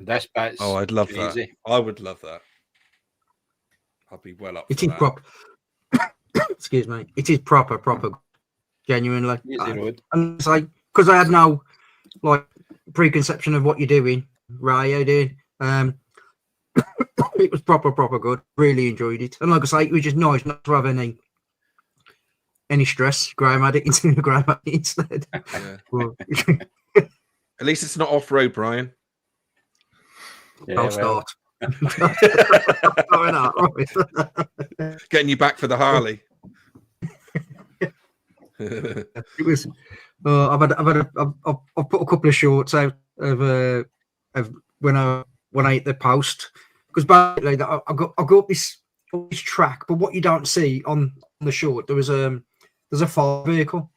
This bit's I'd love crazy. that. I would love that. I'd be well up. It is proper. Excuse me. It is proper. Genuinely. And it's like because I had no like preconception of what you're doing. Ray, did. It was proper good. Really enjoyed it. And like I say, it was just nice not to have any stress. Graham had it instead. At least it's not off road, Brian. I'll start. Getting you back for the Harley. It was. I've put a couple of shorts out of when I hit the post because basically I go up this track, but what you don't see on the short there's a fire vehicle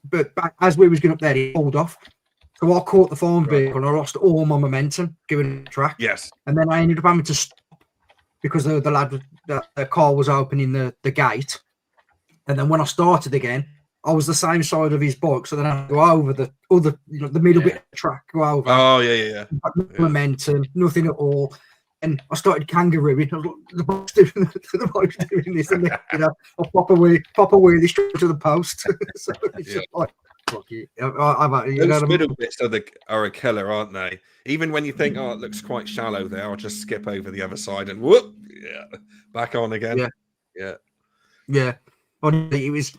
but as we was going up there, it pulled off. So I caught the farm vehicle and I lost all my momentum given the track. Yes. And then I ended up having to stop because the car was opening the gate. And then when I started again, I was the same side of his bike. So then I had to go over the other, the middle bit of the track, go over. Oh, yeah. No momentum, nothing at all. And I started kangarooing. I was like, the bike's doing this. And then, I proper wheelie straight to the post. So it's just like, fuck it. Those middle bits are a killer, aren't they? Even when you think, it looks quite shallow there, I'll just skip over the other side and whoop, back on again. Yeah. Honestly, it was.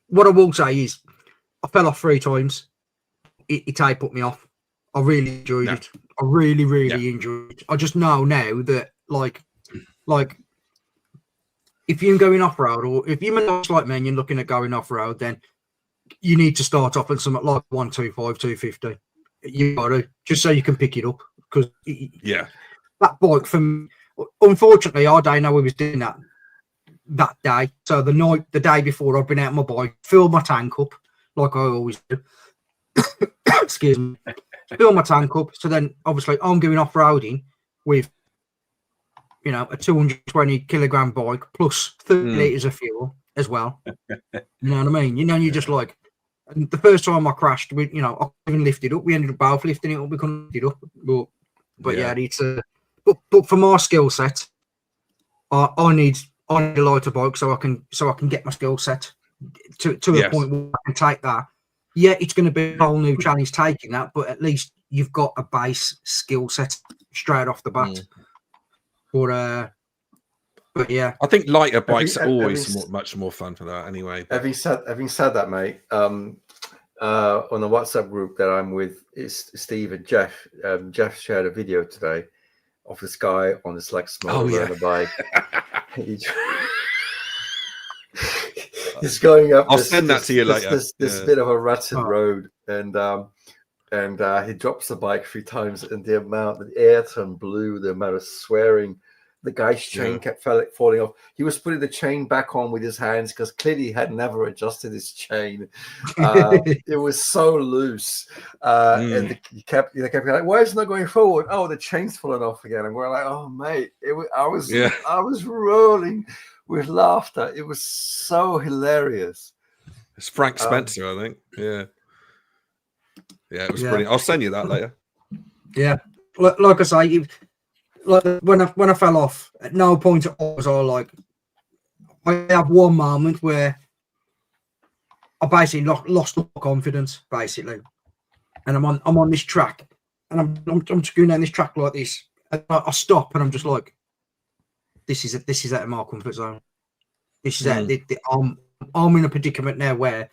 What I will say is, I fell off 3 times. It put me off. I really enjoyed it. I really enjoyed it. I just know now that, like, if you're going off road, or if you're not like me and you're looking at going off road, then you need to start off at something like 125, 250. You gotta, just so you can pick it up, because Yeah. that bike from, unfortunately, I don't know we was doing that day. So the day before, I've been out on my bike, filled my tank up like I always do. Excuse me. Fill my tank up. So then, obviously, I'm going off roading with, you know, a 220 kilogram bike plus 30 litres of fuel as well. You know what I mean? You know, you're just like, and the first time I crashed, we, you know, I couldn't lift it up. We ended up both lifting it up. We couldn't lift it up. But yeah, it's but for my skill set, I need a lighter bike so I can get my skill set to a point where I can take that. Yeah, it's going to be a whole new challenge taking that, but at least you've got a base skill set straight off the bat. But yeah, I think lighter bikes are always much more fun for that anyway. But... Having said that, mate, on the WhatsApp group that I'm with is Steve and Jeff. Jeff shared a video today of this guy on this Lex motor on a bike. He's going up. I'll send that to you later. This bit of a rutted road, and he drops the bike 3 times, and the amount the air turned blue, the amount of swearing. The guy's chain kept falling off. He was putting the chain back on with his hands because clearly he had never adjusted his chain. It was so loose, and he kept like, "Why is it not going forward?" Oh, the chain's falling off again, and we're like, "Oh, mate!" I was rolling with laughter. It was so hilarious. It's Frank Spencer, I think. Yeah, it was brilliant. I'll send you that later. Yeah, like I say. Like when I fell off, at no point at all was I like. I have one moment where I basically lost all confidence, basically, and I'm on this track, and I'm just going down this track like this, and I stop, and I'm just like, this is out of my comfort zone. This is I'm in a predicament now where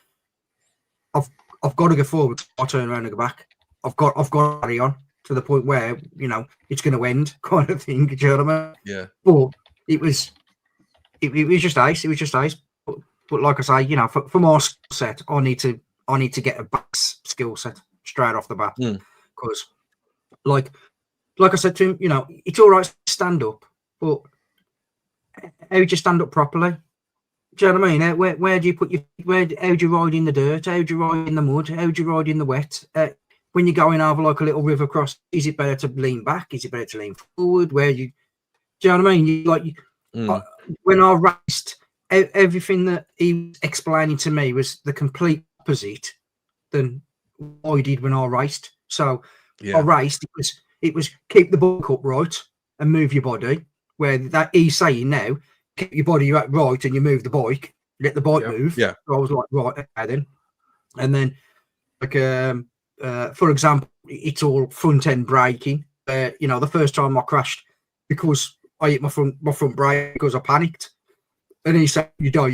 I've got to go forward. I turn around and go back. I've got to carry on. To the point where, you know, it's going to end, kind of thing. Do you know what I mean? Yeah. But it was just ice. It was just ice. But like I say, you know, for my skill set, I need to get a back skill set straight off the bat. Because, like I said to him, you know, it's all right to stand up, but how do you stand up properly? Do you know what I mean? Where do you put how do you ride in the dirt? How do you ride in the mud? How do you ride in the wet? When you're going over like a little river cross, is it better to lean back? Is it better to lean forward? Do you know what I mean? When I raced, everything that he was explaining to me was the complete opposite than what I did when I raced. So I raced, it was keep the bike upright and move your body. Where that he's saying now, keep your body right and you move the bike, let the bike move. Yeah. So I was like, right, okay then. And then like for example, it's all front end braking. You know, the first time I crashed because I hit my front brake because I panicked. And he said, you try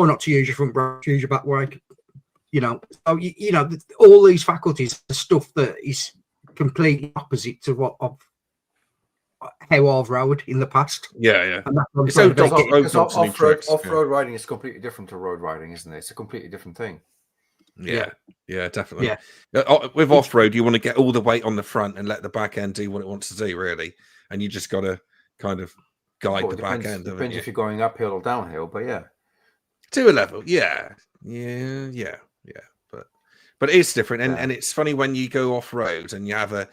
not to use your front brake, use your back brake. You know, so you know, all these faculties are stuff that is completely opposite to how I've rode in the past. Yeah. And that's off-road riding is completely different to road riding, isn't it? It's a completely different thing. Yeah, definitely. With off-road, you want to get all the weight on the front and let the back end do what it wants to do, really. And you just got to kind of guide the back end. Depends if you're going uphill or downhill, but yeah. To a level, yeah. But it is different. And it's funny when you go off-road and you have a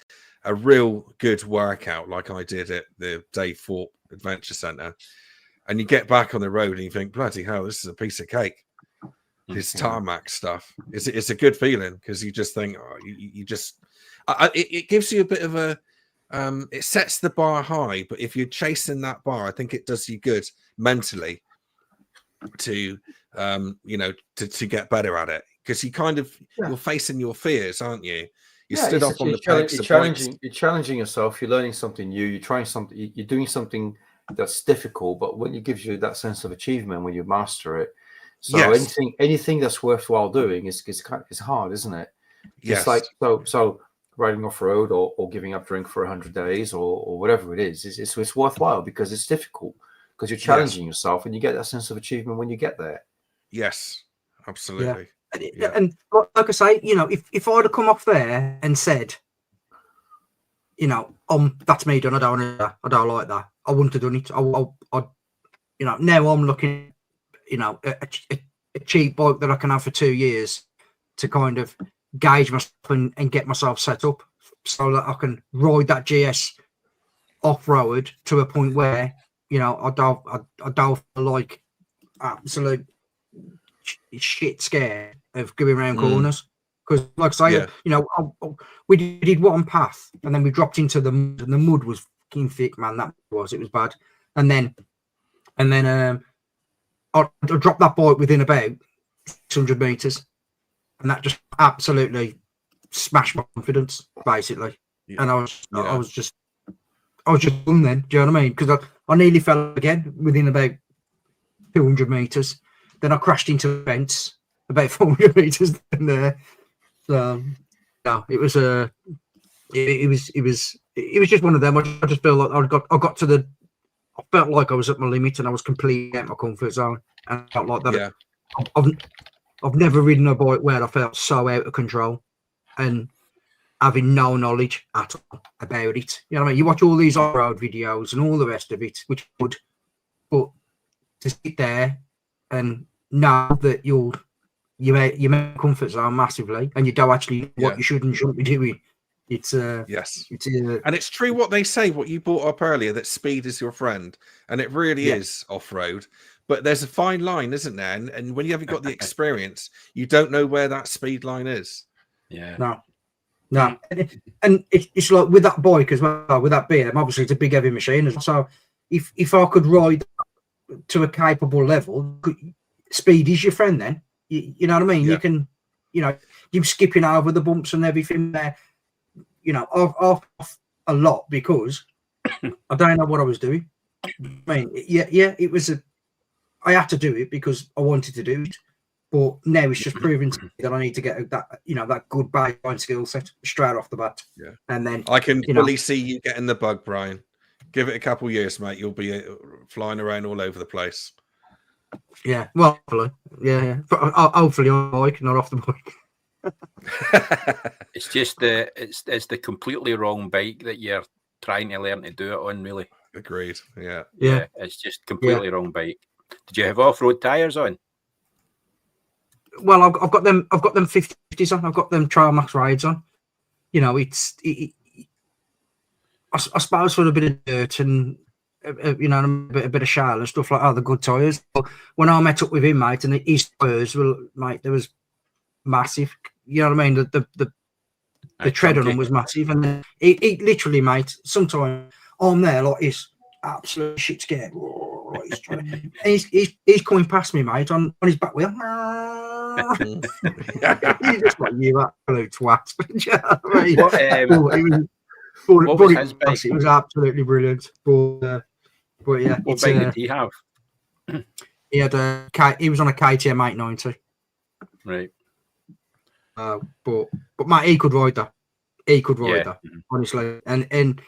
real good workout like I did at the Day 4 Adventure Centre, and you get back on the road and you think, bloody hell, this is a piece of cake. This tarmac stuff. It's a good feeling because you just think, it gives you a bit of a, it sets the bar high, but if you're chasing that bar, I think it does you good mentally to, to get better at it because you kind of, you're facing your fears, aren't you? You stood up on the pegs. You're challenging yourself. You're learning something new. You're trying something. You're doing something that's difficult, but when it gives you that sense of achievement when you master it. So anything that's worthwhile doing is hard, isn't it? Yes. It's like so riding off road or giving up drink for 100 days or whatever it is. It's worthwhile because it's difficult because you're challenging yourself and you get that sense of achievement when you get there. Yes, absolutely. And like I say, you know, if I'd have come off there and said, you know, that's me done. I don't like that. I wouldn't have done it. I you know, now I'm looking, you know, a cheap bike that I can have for 2 years to kind of gauge myself and get myself set up so that I can ride that GS off road to a point where, you know, I don't feel like absolute shit scared of going around corners. Because, like I say, you know, we did one path and then we dropped into the mud, and the mud was fucking thick, man. It was bad. And then I dropped that bike within about 600 meters, and that just absolutely smashed my confidence, basically. And I was just done then. Do you know what I mean? Because I nearly fell again within about 200 meters. Then I crashed into the fence about 400 meters in there. So no, it was just one of them. I just felt like I got to the. I felt like I was at my limit and I was completely out my comfort zone. And I felt like that. Yeah. I've never ridden a bike where I felt so out of control and having no knowledge at all about it. You know what I mean? You watch all these off-road videos and all the rest of it, which would, but to sit there and know that you make comfort zone massively and you don't actually know what you should and shouldn't be doing. It's yes, and it's true what they say, what you brought up earlier, that speed is your friend, and it really is off-road. But there's a fine line, isn't there? And when you haven't got the experience, you don't know where that speed line is. No. And it's like with that bike as well, with that BM, obviously it's a big heavy machine. So if I could ride to a capable level, speed is your friend then. You know what I mean? You can, you know, you're skipping over the bumps and everything there. You know, off a lot because I don't know what I was doing. I mean, it was I had to do it because I wanted to do it. But now it's just proving to me that I need to get that, you know, that good baseline skill set straight off the bat. Yeah. And then I can fully see you getting the bug, Brian. Give it a couple of years, mate. You'll be flying around all over the place. Yeah. Well, hopefully. Yeah. But hopefully on the bike, not off the bike. It's just it's the completely wrong bike that you're trying to learn to do it on, really. Agreed. Yeah. It's just completely wrong bike. Did you have off-road tires on? Well, I've got them 50s on. I've got them Trail Max rides on. You know, I suppose for a bit of dirt and you know, a bit of shale and stuff like that, the good tires. But when I met up with him, mate, and his tires were, mate, there was massive. You know what I mean? The tread on them was massive, and then he literally, mate. Sometimes on there, like he's absolute shit scared. He's coming past me, mate, on his back wheel. He's just like, you absolute twat. You know what I mean? It was absolutely brilliant. But yeah, what bike did he have? He had he was on a KTM 890. Right. But mate, he could ride that. He could ride that, honestly. And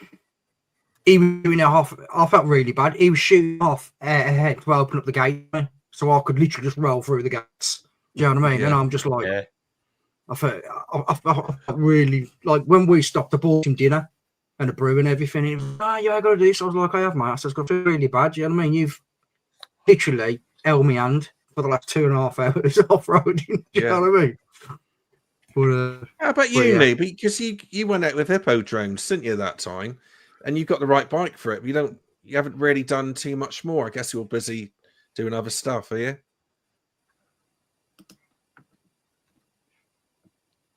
he was doing it off. I felt really bad. He was shooting off ahead to open up the gate, so I could literally just roll through the gates. Do you know what I mean? And I'm just like, I felt really like when we stopped to bought him dinner and a brew and everything. He was like, I got to do this. I was like, I have, mate. I said, it's really bad. Do you know what I mean? You've literally held me hand for the last 2.5 hours off-roading. Do you know what I mean? But, how about you, Lee? Because you went out with hippo drones, didn't you, that time? And you got the right bike for it. You haven't really done too much more. I guess you're busy doing other stuff, are you?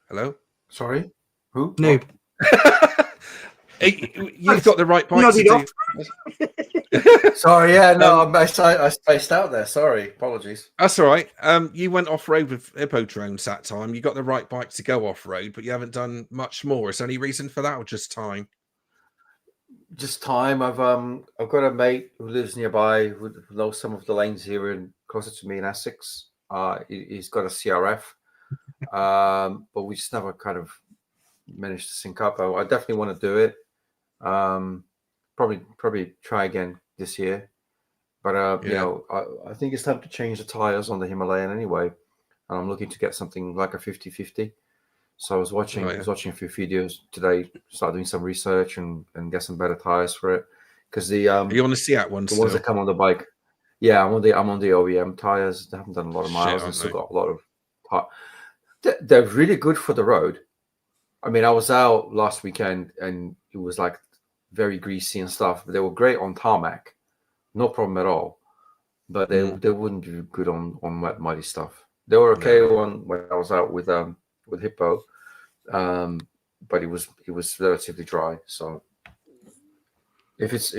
Hello? Sorry? Who? Noob. You've got the right bike to do. Sorry, I spaced out there. Sorry, apologies. That's all right. You went off-road with hippo drones that time. You got the right bike to go off-road, but you haven't done much more. Is there any reason for that or just time? Just time. I've got a mate who lives nearby who knows some of the lanes here and closer to me in Essex. He's got a CRF, but we just never kind of managed to sync up. I definitely want to do it. Probably try again this year, but you know, I think it's time to change the tires on the Himalayan anyway. and I'm looking to get something like a 50/50. So I was watching a few videos today, start doing some research and get some better tires for it. Because the Are you on the Seat one the still? ones that come on the bike, yeah, I'm on the OEM tires. They haven't done a lot of miles and still got a lot of. They're really good for the road. I mean, I was out last weekend and it was like very greasy and stuff, but they were great on tarmac, no problem at all. But they wouldn't be good on wet muddy stuff. They were okay when I was out with Hippo, but it was relatively dry. So if it's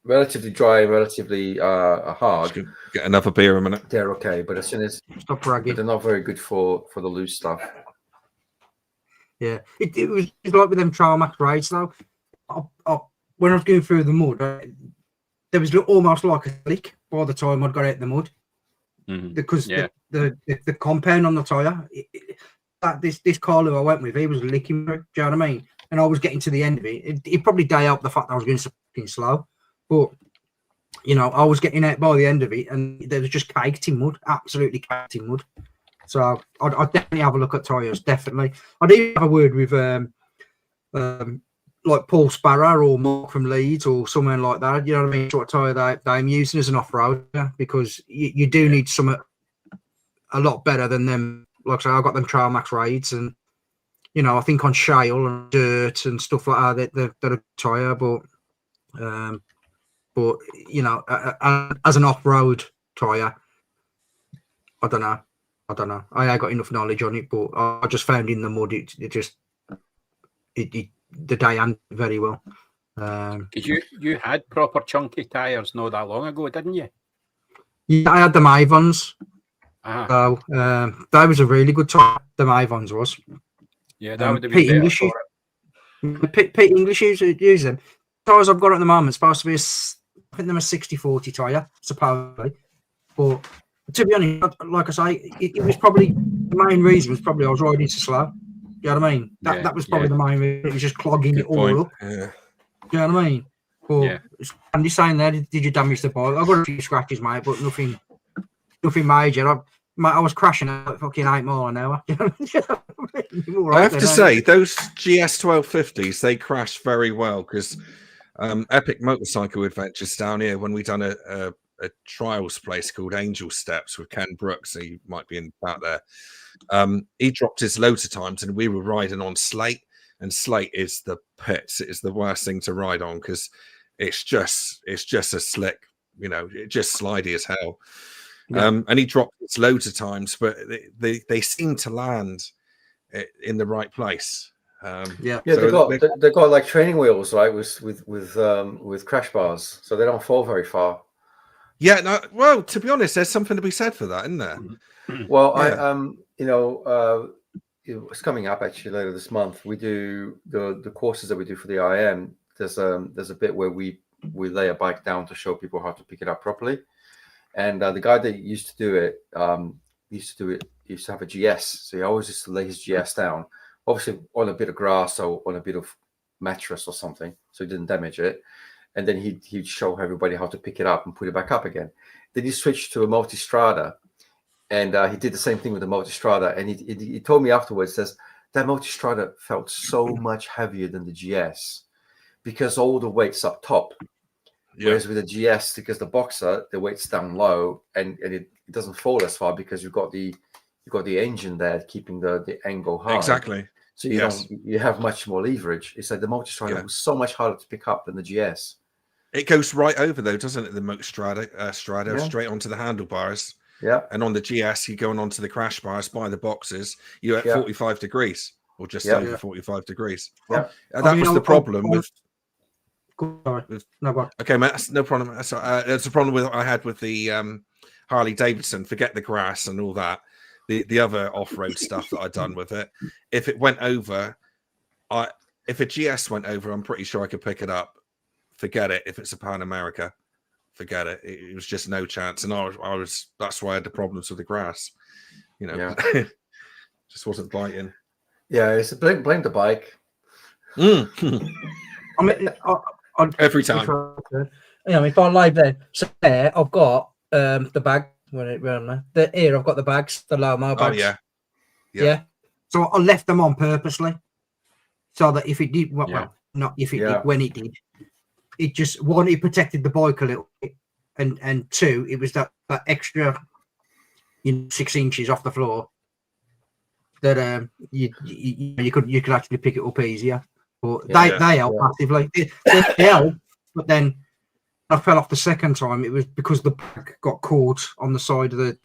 relatively dry, relatively hard, get another beer a minute. they're okay. But as soon as Stop bragging. they're not very good for the loose stuff. Yeah, it was like with them Trail Max rides though. When I was going through the mud, there was almost like a leak by the time I'd got out the mud, because the compound on the tire. This Carlo I went with, he was licking through. Do you know what I mean? And I was getting to the end of it. It probably day out the fact that I was going so fucking slow, but you know, I was getting out by the end of it, and there was just caked in mud, absolutely caked in mud. So I'd definitely have a look at tyres. Definitely, I'd even have a word with like Paul Sparrow or Mark from Leeds or someone like that. You know what I mean? Sort of tyre I'm using as an off-roader, because you do need something a lot better than them. Like I say, I got them Trail Max rides, and you know, I think on shale and dirt and stuff like that, they're a tyre, but you know, as an off-road tyre, I don't know. I ain't got enough knowledge on it, but I just found in the mud the day ended very well. Because you had proper chunky tyres not that long ago, didn't you? Yeah, I had the Mavons. Uh-huh. So that was a really good tyre. The Mavons was. Yeah, that would have been better for it. Pete English use them. Tyres I've got at the moment supposed to be I think they're a 60/40 tyre, supposedly. But to be honest, like I say, it was probably the main reason was probably I was riding too slow. You know what I mean? That was probably the main reason. It was just clogging it all up. Yeah. You know what I mean? But Andy saying there, did you damage the bike? I got a few scratches, mate, but nothing major. I was crashing at fucking 8 miles an hour. I have to say, those GS 1250s, they crash very well, because Epic Motorcycle Adventures down here, when we done a trials place called Angel Steps with Ken Brooks, he might be in out there. He dropped his loads of times, and we were riding on slate, and slate is the pits. It is the worst thing to ride on, because it's just a slick, you know, it just slidey as hell. And he dropped it loads of times, but they seem to land in the right place. So they got like training wheels, right, with crash bars, so they don't fall very far. Yeah, no. Well, to be honest, there's something to be said for that, isn't there? Well, it's coming up actually later this month. We do the courses that we do for the IM. There's a bit where we lay a bike down to show people how to pick it up properly. And the guy that used to do it, used to have a GS. So he always used to lay his GS down, obviously on a bit of grass or on a bit of mattress or something, so he didn't damage it. And then he'd show everybody how to pick it up and put it back up again. Then he switched to a Multistrada, and he did the same thing with the Multistrada. And he told me afterwards, says that Multistrada felt so much heavier than the GS because all the weight's up top. Yeah. Whereas with the GS, because the Boxer, the weight's down low, and it doesn't fall as far because you've got the engine there keeping the angle high. Exactly. So you have much more leverage. It's like the Multistrada was so much harder to pick up than the GS. It goes right over though, doesn't it? The Multistrada straight onto the handlebars. Yeah. And on the GS, you're going onto the crash bars by the boxes. You're at 45 degrees or just over 45 degrees. Yeah. That was the problem with. Okay, mate, that's no problem. That's a problem I had with the Harley Davidson. Forget the grass and all that. The other off-road stuff that I'd done with it. If it went over, if a GS went over, I'm pretty sure I could pick it up. Forget it. If it's a Pan America, forget it. It was just no chance. And I was that's why I had the problems with the grass. You know, just wasn't biting. Yeah, it's blame the bike. I mean, every time. You know, if I lay there, so there I've got the bag Here, I've got the bags, the Lomo bags. Oh, yeah. Yeah. So I left them on purposely, so that if it did, well, not if it did, when it did, it just, one, it protected the bike a little bit, and two, it was that extra, 6 inches off the floor that you could actually pick it up easier. But they help massively. They help, but then I fell off the second time. It was because the bag got caught on the side of the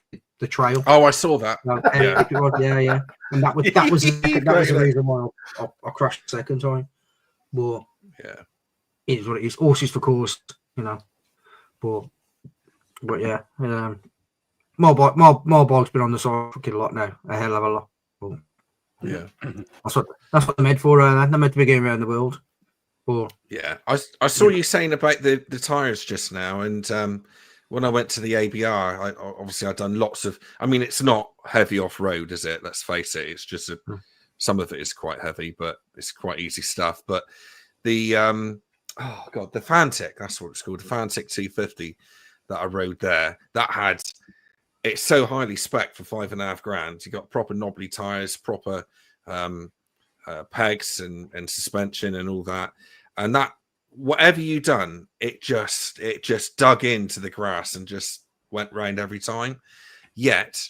trail. Oh, I saw that. Yeah. And that was the reason why I crashed the second time. But yeah, it is what it is. Horses for course, But yeah, my bike's been on the side fucking a lot now, a hell of a lot. But, yeah, that's what they're made for. They're meant to be going around the world. But yeah, I saw you saying about the tires just now, and when I went to the ABR, obviously I've done lots of. I mean, it's not heavy off road, is it? Let's face it. It's just some of it is quite heavy, but it's quite easy stuff. But the the Fantic, that's what it's called, the Fantic 250 that I rode there. It's so highly spec for $5,500. You got proper knobbly tires, proper pegs and suspension and all that. And that, whatever you done, it just dug into the grass and just went round every time. Yet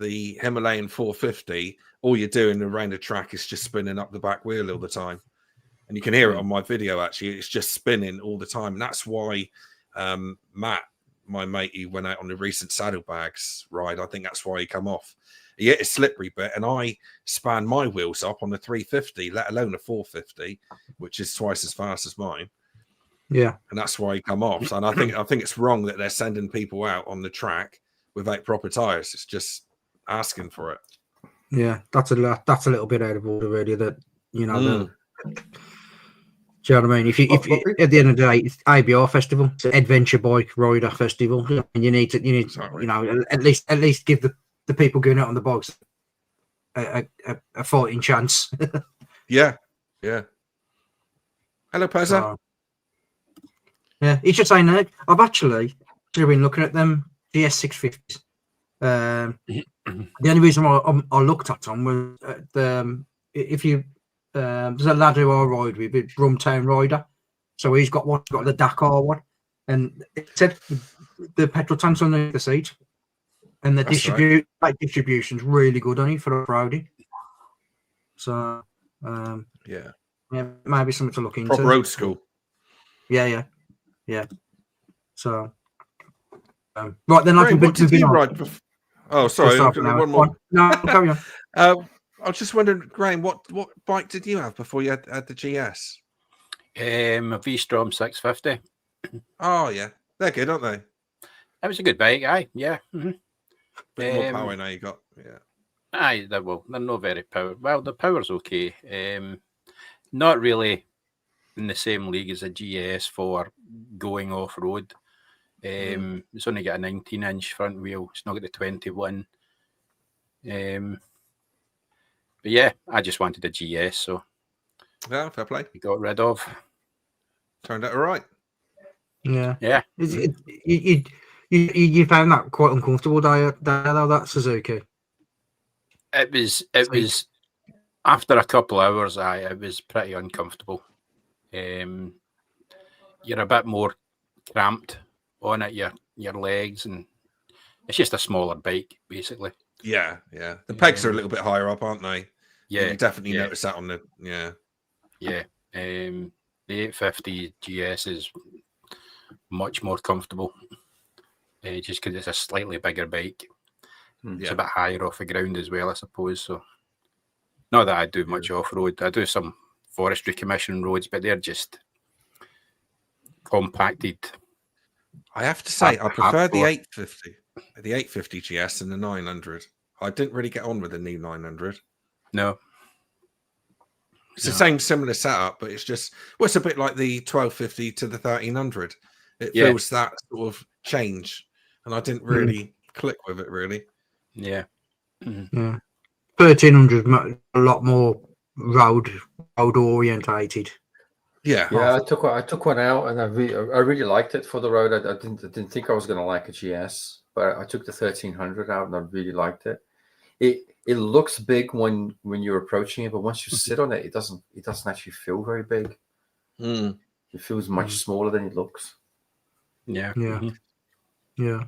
the Himalayan 450, all you're doing around the track is just spinning up the back wheel all the time. And you can hear it on my video, actually. It's just spinning all the time. And that's why Matt, my mate, he went out on the recent saddlebags ride. I think that's why he come off. He hit a slippery bit, and I spanned my wheels up on the 350, let alone a 450, which is twice as fast as mine. Yeah, and that's why he come off. So, and I think it's wrong that they're sending people out on the track without proper tires. It's just asking for it. Yeah, that's a little bit out of order, really. That do you know what I mean? If at the end of the day, it's ABR festival, it's an adventure bike rider festival, and you need to at least give the people going out on the bikes a fighting chance. yeah. Hello, Pezza. Yeah, he's just saying that I've actually been looking at them GS 650s. The only reason why I looked at them was if you there's a lad who I ride with, Brumtown Rider. So he's got the Dakar one, and it said the petrol tank's underneath the seat, and the distribution's really good on it for off-roading. So yeah, maybe something to look into. Proper road school. Yeah. So right then, I can what did you ride? Oh, sorry, one more. No, carry on. I was just wondering, Graham, what bike did you have before you had the GS? A V-Strom 650. Oh, yeah. They're good, aren't they? That was a good bike, aye. Yeah. Mm-hmm. Bit more power now you got, yeah. Aye, they're not very power. Well, the power's okay. Not really in the same league as a GS for going off-road. It's only got a 19-inch front wheel. It's not got the 21. But yeah, I just wanted a GS, so yeah, fair play. We got rid of. Turned out all right. Yeah. You found that quite uncomfortable, though, that Suzuki. It was after a couple of hours. It was pretty uncomfortable. You're a bit more cramped on it, your legs, and it's just a smaller bike, basically. Yeah. The pegs are a little bit higher up, aren't they? Yeah, you definitely notice that on the The 850 GS is much more comfortable, just because it's a slightly bigger bike. It's a bit higher off the ground as well, I suppose. So, not that I do much off road. I do some forestry commission roads, but they're just compacted. I have to say, I prefer the 850 GS and the 900. I didn't really get on with the new 900. No. It's the same similar setup, but it's just, it's a bit like the 1250 to the 1300. It feels that sort of change, and I didn't really click with it, really. Yeah. Mm-hmm. Yeah. 1300 a lot more road orientated. Yeah. I took one out, and I really liked it for the road. I didn't think I was going to like a GS. but I took the 1300 out and I really liked it. It looks big when you're approaching it, but once you sit on it, it doesn't actually feel very big. Mm. It feels much smaller than it looks. Yeah. Yeah. Yeah.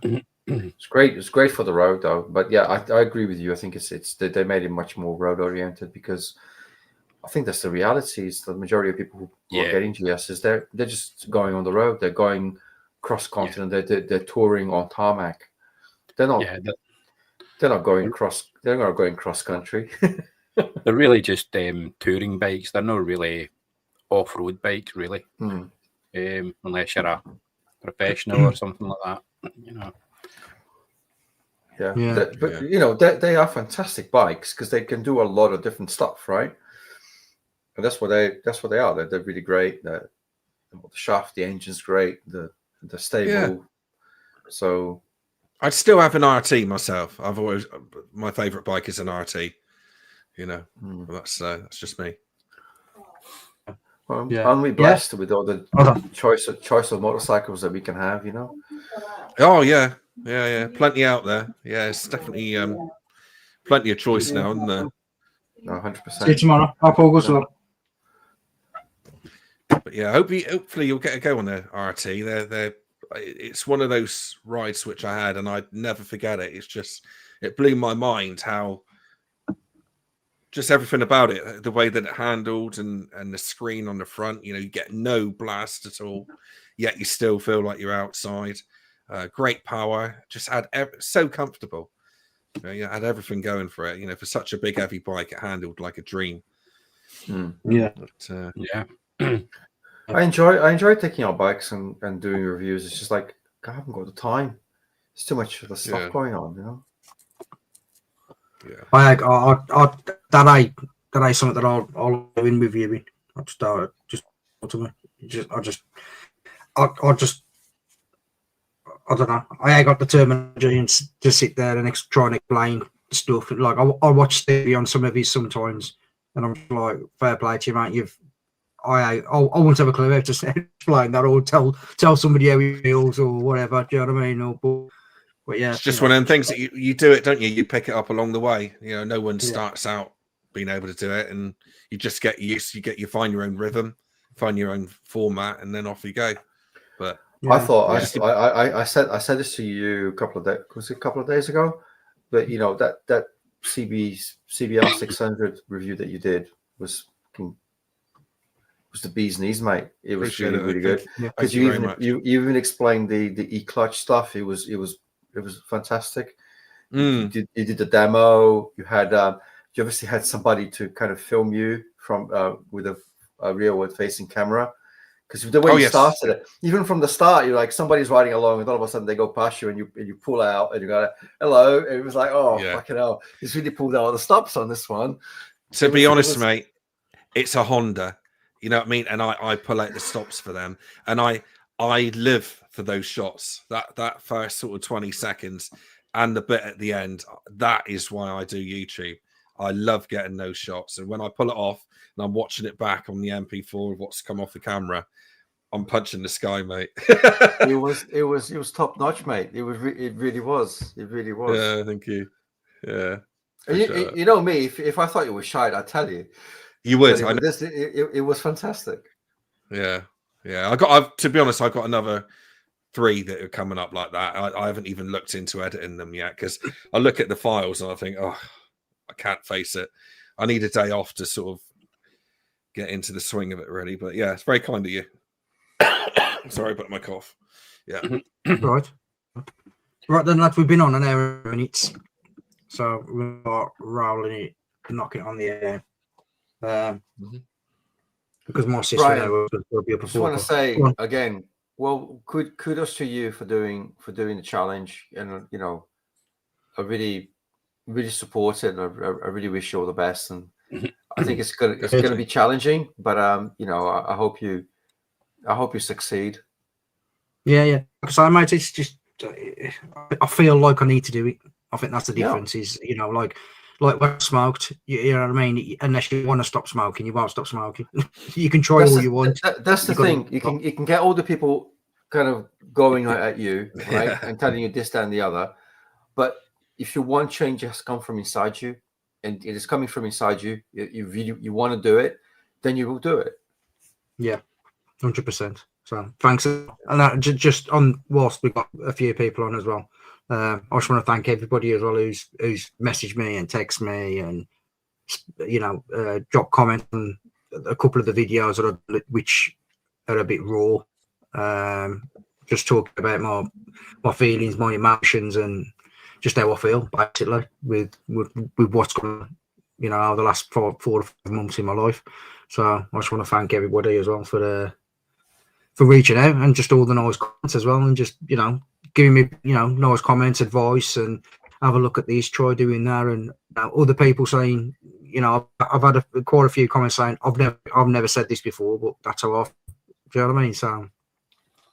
It's great. It's great for the road though. But yeah, I agree with you. I think it's that they made it much more road oriented, because I think that's the reality. Is the majority of people who are getting GSs, they're just going on the road. They're going cross continent. They're touring on tarmac. They're not. Yeah, they're not going cross. They're not going cross country. they're really just touring bikes. They're not really off-road bikes, really. Unless you're a professional or something like that, you know. Yeah. But you know, they are fantastic bikes because they can do a lot of different stuff, right? And that's what they are. They're really great. The shaft, the engine's great. The stable. Yeah. So I'd still have an RT myself. I've always, my favorite bike is an RT. You know, that's just me. Well, aren't we blessed with all the choice of motorcycles that we can have? You know. Oh yeah. Plenty out there. Yeah, it's definitely plenty of choice now, isn't there? 100%. See you tomorrow. I'll focus on. But yeah, hopefully you'll get a go on the RT. It's one of those rides which I had, and I'd never forget it. It blew my mind how just everything about it, the way that it handled and the screen on the front. You know, you get no blast at all, yet you still feel like you're outside. Great power, just so comfortable. You know, you had everything going for it. You know, for such a big heavy bike, it handled like a dream. Yeah, but, yeah. I enjoy taking out bikes and doing reviews. It's just like I haven't got the time. There's too much of the stuff going on, you know. Yeah. That ain't something that I'll go in with you. I don't know. I ain't got the terminology to sit there and try and explain stuff. Like I watch Stevie on some of his sometimes, and I'm like, fair play to you, mate. I won't have a clue how to explain that or tell somebody how he feels or whatever. Do you know what I mean? But yeah, it's just one of them things that you do it, don't you? You pick it up along the way. You know, no one starts out being able to do it, and you just get used. You find your own rhythm, find your own format, and then off you go. But I thought I said this to you a couple of days ago, but you know that CBR 600 review that you did was the bee's knees, mate. It was really good because you even explained the e-clutch stuff. It was fantastic. You did the demo. You had you obviously had somebody to kind of film you from with a rearward facing camera. Because the way you started it, even from the start, you're like somebody's riding along, and all of a sudden they go past you, and you pull out, and you go, "Hello." And it was like, "Oh, fucking hell!" He's really pulled out all the stops on this one. To be honest, mate, it's a Honda. You know what I mean? And I pull out the stops for them, and I live for those shots. That first sort of 20 seconds and the bit at the end. That is why I do YouTube. I love getting those shots, and when I pull it off and I'm watching it back on the MP4 of what's come off the camera, I'm punching the sky, mate. it was top notch, mate. It really was. Yeah, thank you. Yeah, you know me. If I thought you were shy, I'd tell you. You would. It was fantastic. Yeah. I've to be honest, I've got another 3 that are coming up like that. I haven't even looked into editing them yet because I look at the files and I think, oh, I can't face it. I need a day off to sort of get into the swing of it, really. But yeah, it's very kind of you. Sorry about my cough. Yeah. Right then, lads, we've been on an hour and minutes, so we're rolling it, knocking it on the air. Because my sister will be up. I just want to say again, well, kudos to you for doing the challenge, and you know, I really support it. And I really wish you all the best, and I think it's gonna be challenging, but you know, I hope you succeed. Yeah. Because it's just I feel like I need to do it. I think that's the difference. Is you know, like when I smoked, you know what I mean. Unless you want to stop smoking, you won't stop smoking. You can try all you want. That's the thing. You can get older people kind of going at you, right, and telling you this, that, and the other. But if you want change has come from inside you, and it is coming from inside you, you want to do it, then you will do it. Yeah, 100%. So thanks. And that, just on whilst we've got a few people on as well, I just want to thank everybody as well who's messaged me and text me and drop comments on a couple of the videos which are a bit raw. Just talking about my feelings, my emotions, and just how I feel basically with what's going on, over the last 4 or 5 months in my life. So I just want to thank everybody as well for reaching out and just all the nice comments as well, and just giving me nice comments, advice, and have a look at these, try doing that, and other people saying, I've had quite a few comments saying I've never said this before, but that's how I feel. Do you know what I mean? So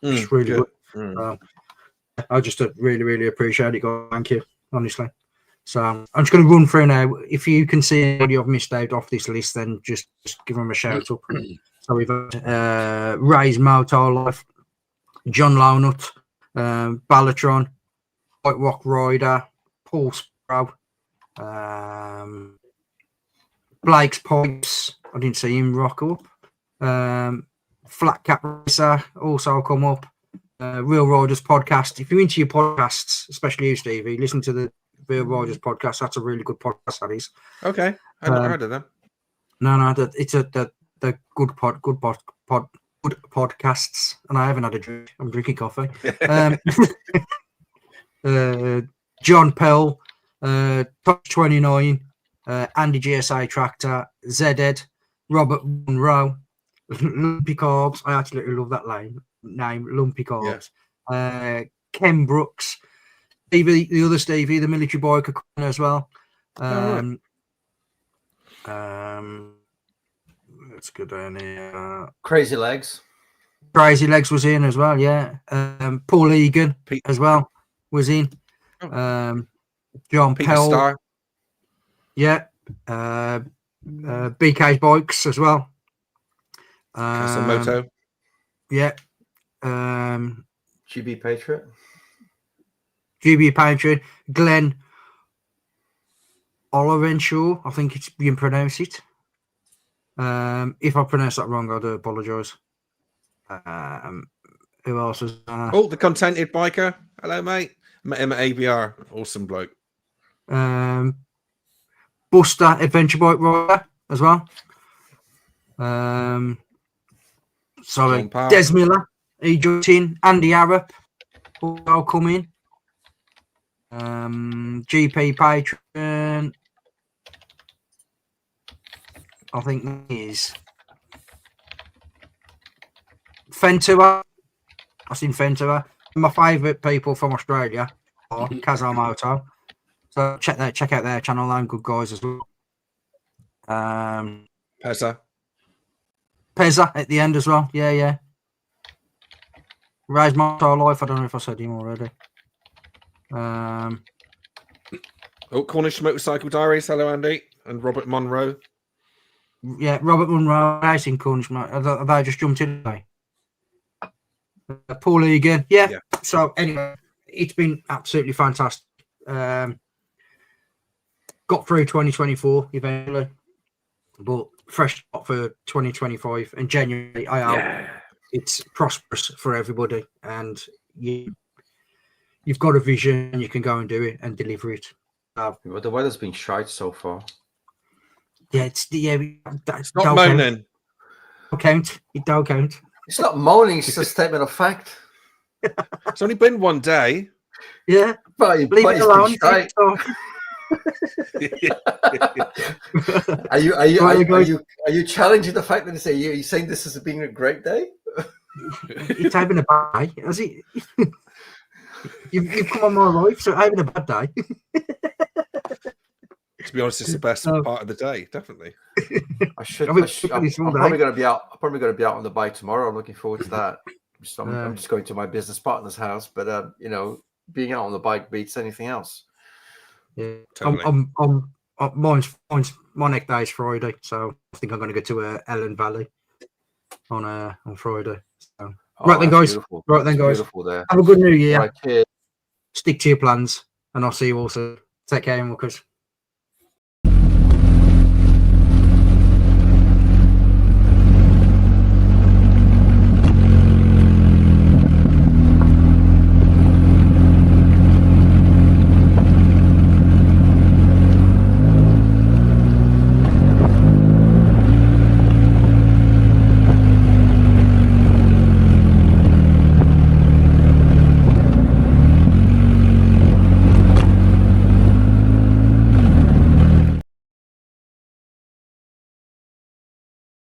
it's really good. I just really, really appreciate it, guys. Thank you, honestly. So I'm just going to run through now. If you can see anybody I've missed out off this list, then just give them a shout up. So we've had Ray's Motor Life, John Lownut, Ballatron, White Rock Rider, Paul Sprout, Blake's Pipes. I didn't see him rock up. Flat Cap Racer also come up. Real Riders podcast. If you're into your podcasts, especially you, Stevie, listen to the Real Riders podcast. That's a really good podcast. That is. Okay, I haven't heard of them. No, it's the good podcasts. And I haven't had a drink. I'm drinking coffee. John Pell, Touch 29, Andy GSA Tractor, Zed, Robert Monroe, Lumpy Carbs. I absolutely love that name, Lumpy Carbs. Yeah. Ken Brooks, Stevie, the other Stevie, the military biker as well. Let's go down here. Crazy Legs was in as well, yeah. Paul Egan as well was in. John Peter Pell, Starr. yeah. BK's Bikes as well. Casamoto. Yeah. GB Patriot, Glenn Olivenshaw, I think it's being pronounced it. If I pronounce that wrong, I do apologise. Who else is the Contented Biker. Hello, mate. Met him at ABR. Awesome bloke. Buster Adventure Bike Rider as well. Sorry, Des Miller, he jumped in. Andy Harrop, all come in. GP Patron, I think he is. Fentua, I've seen Fentua. My favourite people from Australia are Kazamoto. So check out their channel. I'm good guys as well. Pezza at the end as well. Yeah. Rise Motor Life. I don't know if I said him already. Cornish Motorcycle Diaries. Hello, Andy. And Robert Monroe. Yeah, Robert Monroe. I've seen Cornish Motor. Have they just jumped in today? Paul Egan. Yeah. So anyway, it's been absolutely fantastic. Got through 2024 eventually, but fresh start for 2025 and January. I hope it's prosperous for everybody, and you've got a vision and you can go and do it and deliver it. Well, the weather's been shite so far. Yeah, it's not moaning. It don't count. It's not moaning. It's a statement of fact. It's only been one day. Yeah, but leave it alone. Are you challenging the fact that you're saying this has been a great day? It's having a bad day, has it? You've come on my life, so having a bad day. To be honest, it's the best part of the day, definitely. I'm probably going to be out. I'm probably going to be out on the bike tomorrow. I'm looking forward to that. I'm just going to my business partner's house, but being out on the bike beats anything else. Yeah, totally. My next day is Friday, so I think I'm going to go to Ellen Valley on Friday. So. Right then, that's guys. Beautiful. Right then, That's guys. Beautiful there. Have a good New Year. Right, cheers. Stick to your plans, and I'll see you all soon. Take care, Walkers.